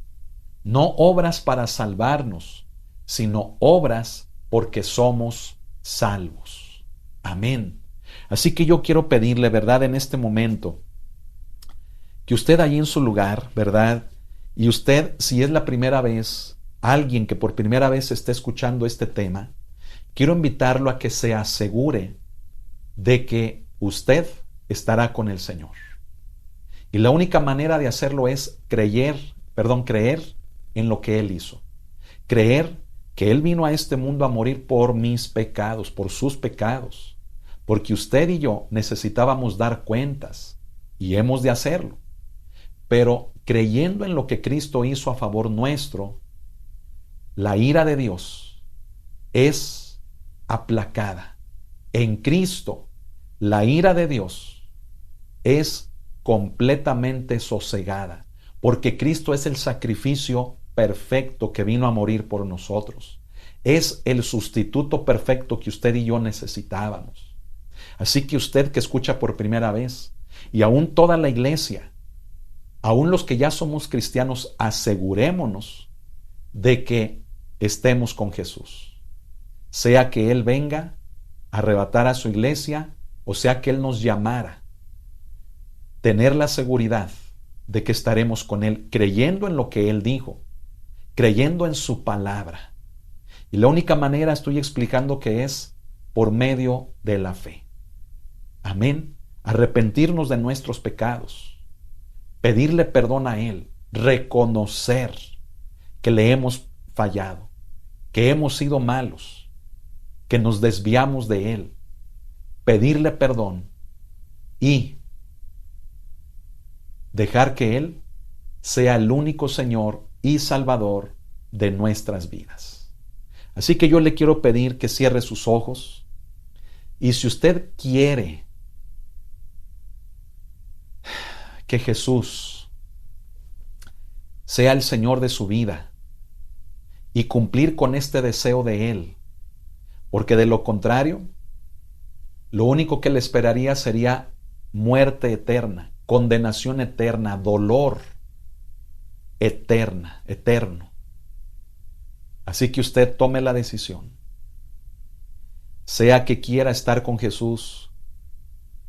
No obras para salvarnos, sino obras porque somos salvos. Amén. Así que yo quiero pedirle, ¿verdad?, en este momento, que usted allí en su lugar, ¿verdad?, y usted, si es la primera vez, alguien que por primera vez esté escuchando este tema, quiero invitarlo a que se asegure de que usted estará con el Señor. Y la única manera de hacerlo es creer en lo que Él hizo. Creer que Él vino a este mundo a morir por mis pecados, por sus pecados. Porque usted y yo necesitábamos dar cuentas y hemos de hacerlo. Pero creyendo en lo que Cristo hizo a favor nuestro, la ira de Dios es aplacada. En Cristo, la ira de Dios es completamente sosegada, porque Cristo es el sacrificio perfecto que vino a morir por nosotros. Es el sustituto perfecto que usted y yo necesitábamos. Así que usted que escucha por primera vez, y aún toda la iglesia, aún los que ya somos cristianos, asegurémonos de que estemos con Jesús. Sea que Él venga a arrebatar a su iglesia, o sea que Él nos llamara, tener la seguridad de que estaremos con Él, creyendo en lo que Él dijo, creyendo en su palabra. Y la única manera, estoy explicando, que es por medio de la fe. Amén. Arrepentirnos de nuestros pecados, pedirle perdón a Él, reconocer que le hemos fallado, que hemos sido malos, que nos desviamos de Él, pedirle perdón y dejar que Él sea el único Señor y Salvador de nuestras vidas. Así que yo le quiero pedir que cierre sus ojos, y si usted quiere que Jesús sea el Señor de su vida y cumplir con este deseo de Él, porque de lo contrario, lo único que le esperaría sería muerte eterna, condenación eterna, dolor eterno. Así que usted tome la decisión, sea que quiera estar con Jesús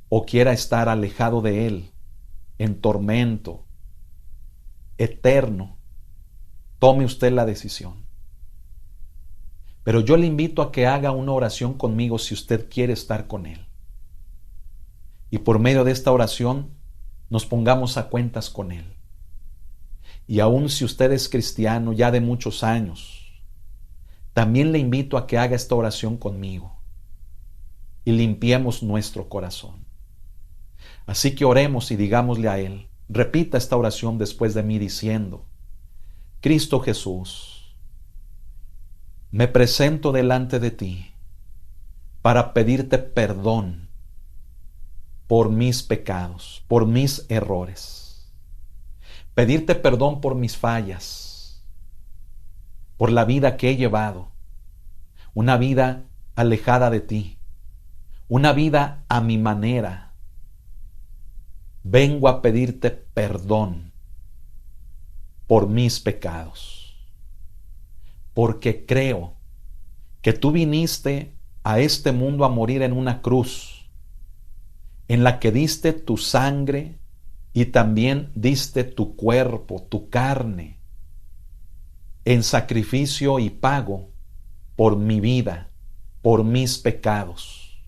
o quiera estar alejado de Él, en tormento eterno, tome usted la decisión. Pero yo le invito a que haga una oración conmigo si usted quiere estar con Él. Y por medio de esta oración nos pongamos a cuentas con Él. Y aun si usted es cristiano ya de muchos años, también le invito a que haga esta oración conmigo y limpiemos nuestro corazón. Así que oremos y digámosle a Él, repita esta oración después de mí diciendo: Cristo Jesús, me presento delante de ti para pedirte perdón por mis pecados, por mis errores. Pedirte perdón por mis fallas, por la vida que he llevado, una vida alejada de ti, una vida a mi manera. Vengo a pedirte perdón por mis pecados, porque creo que tú viniste a este mundo a morir en una cruz, en la que diste tu sangre y también diste tu cuerpo, tu carne, en sacrificio y pago por mi vida, por mis pecados.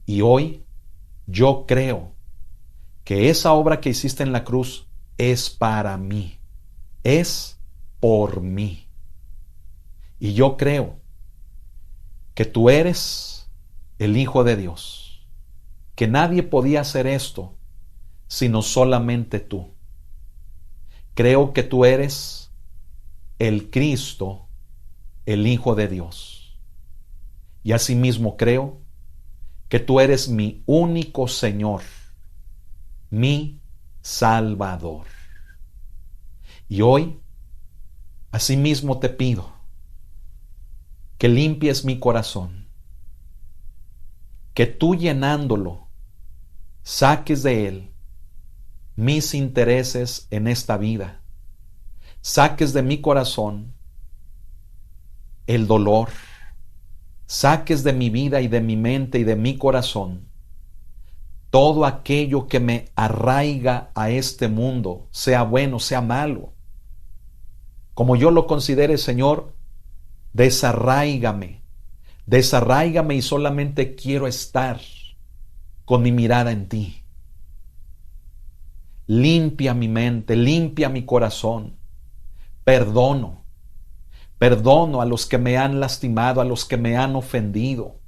Y hoy yo creo que esa obra que hiciste en la cruz es para mí, es por mí. Y yo creo que tú eres el Hijo de Dios, que nadie podía hacer esto sino solamente tú. Creo que tú eres el Cristo, el Hijo de Dios. Y asimismo creo que tú eres mi único Señor, mi Salvador. Y hoy, asimismo te pido que limpies mi corazón, que tú llenándolo, saques de él mis intereses en esta vida, saques de mi corazón el dolor, saques de mi vida y de mi mente y de mi corazón todo aquello que me arraiga a este mundo, sea bueno, sea malo. Como yo lo considere, Señor, desarráigame y solamente quiero estar con mi mirada en ti. Limpia mi mente, limpia mi corazón. Perdono a los que me han lastimado, a los que me han ofendido.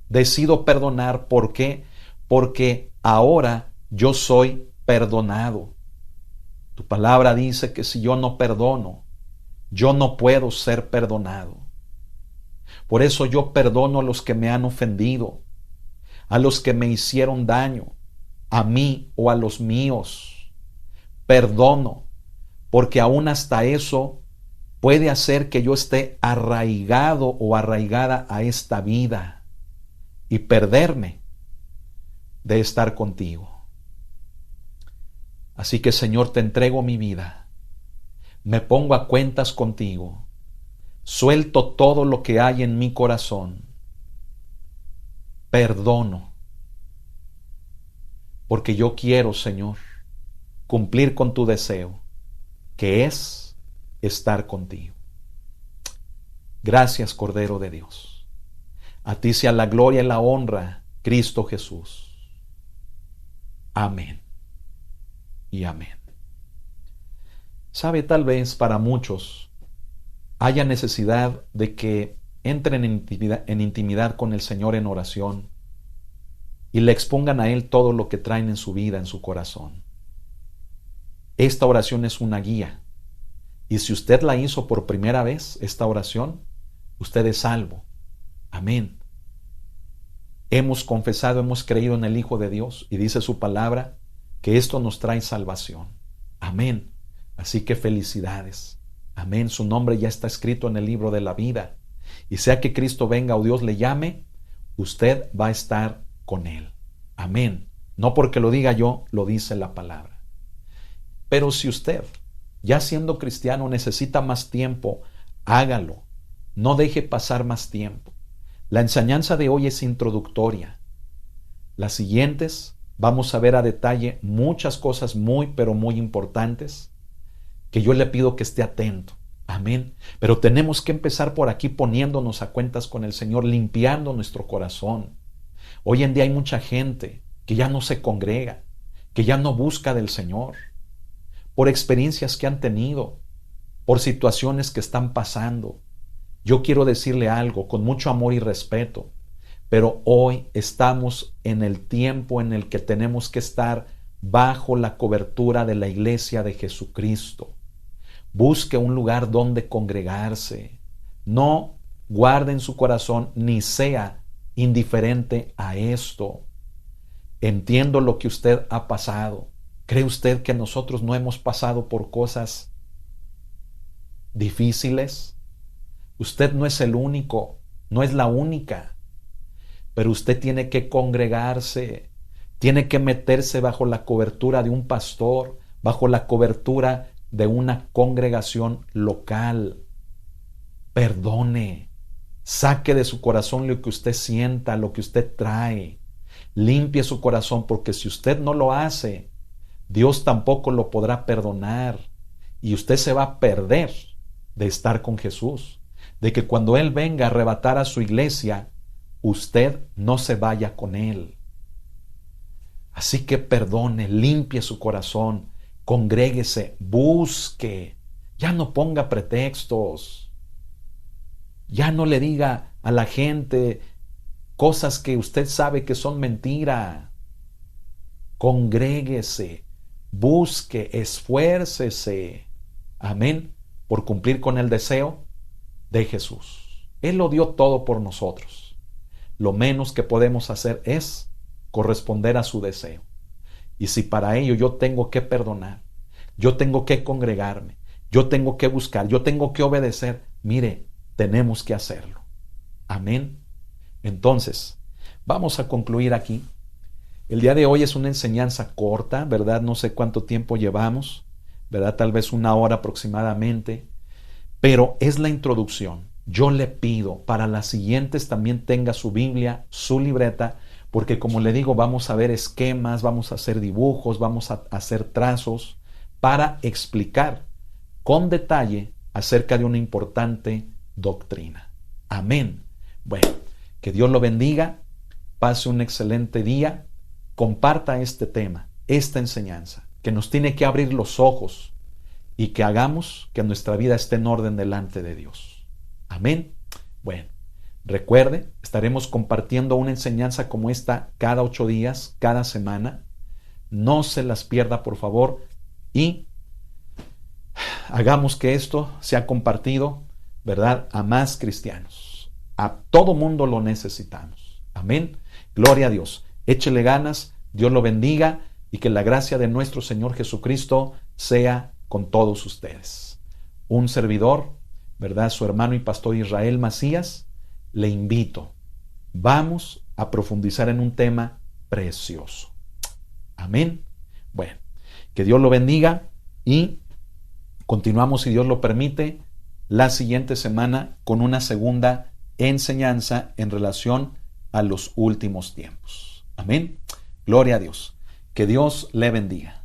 Decido perdonar. ¿Por qué? Porque ahora yo soy perdonado. Tu palabra dice que si yo no perdono, yo no puedo ser perdonado. Por eso yo perdono a los que me han ofendido, a los que me hicieron daño, a mí o a los míos. Perdono, porque aún hasta eso puede hacer que yo esté arraigado o arraigada a esta vida y perderme de estar contigo. Así que, Señor, te entrego mi vida. Me pongo a cuentas contigo. Suelto todo lo que hay en mi corazón. Perdono. Porque yo quiero, Señor, cumplir con tu deseo, que es estar contigo. Gracias, Cordero de Dios. A ti sea la gloria y la honra, Cristo Jesús. Amén y amén. Sabe, tal vez para muchos haya necesidad de que entren en intimidad con el Señor en oración y le expongan a Él todo lo que traen en su vida, en su corazón. Esta oración es una guía. Y si usted la hizo por primera vez, esta oración, usted es salvo. Amén. Hemos confesado, hemos creído en el Hijo de Dios y dice su palabra que esto nos trae salvación. Amén. Así que felicidades. Amén. Su nombre ya está escrito en el libro de la vida. Y sea que Cristo venga o Dios le llame, usted va a estar con Él. Amén. No porque lo diga yo, lo dice la palabra. Pero si usted, ya siendo cristiano, necesita más tiempo, hágalo. No deje pasar más tiempo. La enseñanza de hoy es introductoria. Las siguientes vamos a ver a detalle muchas cosas muy, pero muy importantes que yo le pido que esté atento. Amén. Pero tenemos que empezar por aquí poniéndonos a cuentas con el Señor, limpiando nuestro corazón. Hoy en día hay mucha gente que ya no se congrega, que ya no busca del Señor, por experiencias que han tenido, por situaciones que están pasando. Yo quiero decirle algo con mucho amor y respeto, pero hoy estamos en el tiempo en el que tenemos que estar bajo la cobertura de la iglesia de Jesucristo. Busque un lugar donde congregarse. No guarde en su corazón ni sea indiferente a esto. Entiendo lo que usted ha pasado. ¿Cree usted que nosotros no hemos pasado por cosas difíciles? Usted no es el único, no es la única. Pero usted tiene que congregarse, tiene que meterse bajo la cobertura de un pastor, bajo la cobertura de una congregación local. Perdone, saque de su corazón lo que usted sienta, lo que usted trae. Limpie su corazón, porque si usted no lo hace, Dios tampoco lo podrá perdonar y usted se va a perder de estar con Jesús, de que cuando Él venga a arrebatar a su iglesia, usted no se vaya con Él. Así que perdone, limpie su corazón, congréguese, busque, ya no ponga pretextos, ya no le diga a la gente cosas que usted sabe que son mentira. Congréguese, busque, esfuércese, amén, por cumplir con el deseo de Jesús. Él lo dio todo por nosotros. Lo menos que podemos hacer es corresponder a su deseo. Y si para ello yo tengo que perdonar, yo tengo que congregarme, yo tengo que buscar, yo tengo que obedecer, mire, tenemos que hacerlo. Amén. Entonces, vamos a concluir aquí. El día de hoy es una enseñanza corta, ¿verdad? No sé cuánto tiempo llevamos, ¿verdad? Tal vez 1 hora aproximadamente, pero es la introducción. Yo le pido para las siguientes también tenga su Biblia, su libreta, porque como le digo, vamos a ver esquemas, vamos a hacer dibujos, vamos a hacer trazos para explicar con detalle acerca de una importante doctrina. Amén. Bueno, que Dios lo bendiga, pase un excelente día, comparta este tema, esta enseñanza, que nos tiene que abrir los ojos y que hagamos que nuestra vida esté en orden delante de Dios. Amén. Bueno, recuerde, estaremos compartiendo una enseñanza como esta cada 8 días, cada semana. No se las pierda, por favor, y hagamos que esto sea compartido, ¿verdad?, a más cristianos. A todo mundo lo necesitamos. Amén. Gloria a Dios. Échele ganas, Dios lo bendiga y que la gracia de nuestro Señor Jesucristo sea con todos ustedes. Un servidor, ¿verdad? Su hermano y pastor Israel Macías, le invito. Vamos a profundizar en un tema precioso. Amén. Bueno, que Dios lo bendiga y continuamos, si Dios lo permite, la siguiente semana con una segunda enseñanza en relación a los últimos tiempos. Amén. Gloria a Dios. Que Dios le bendiga.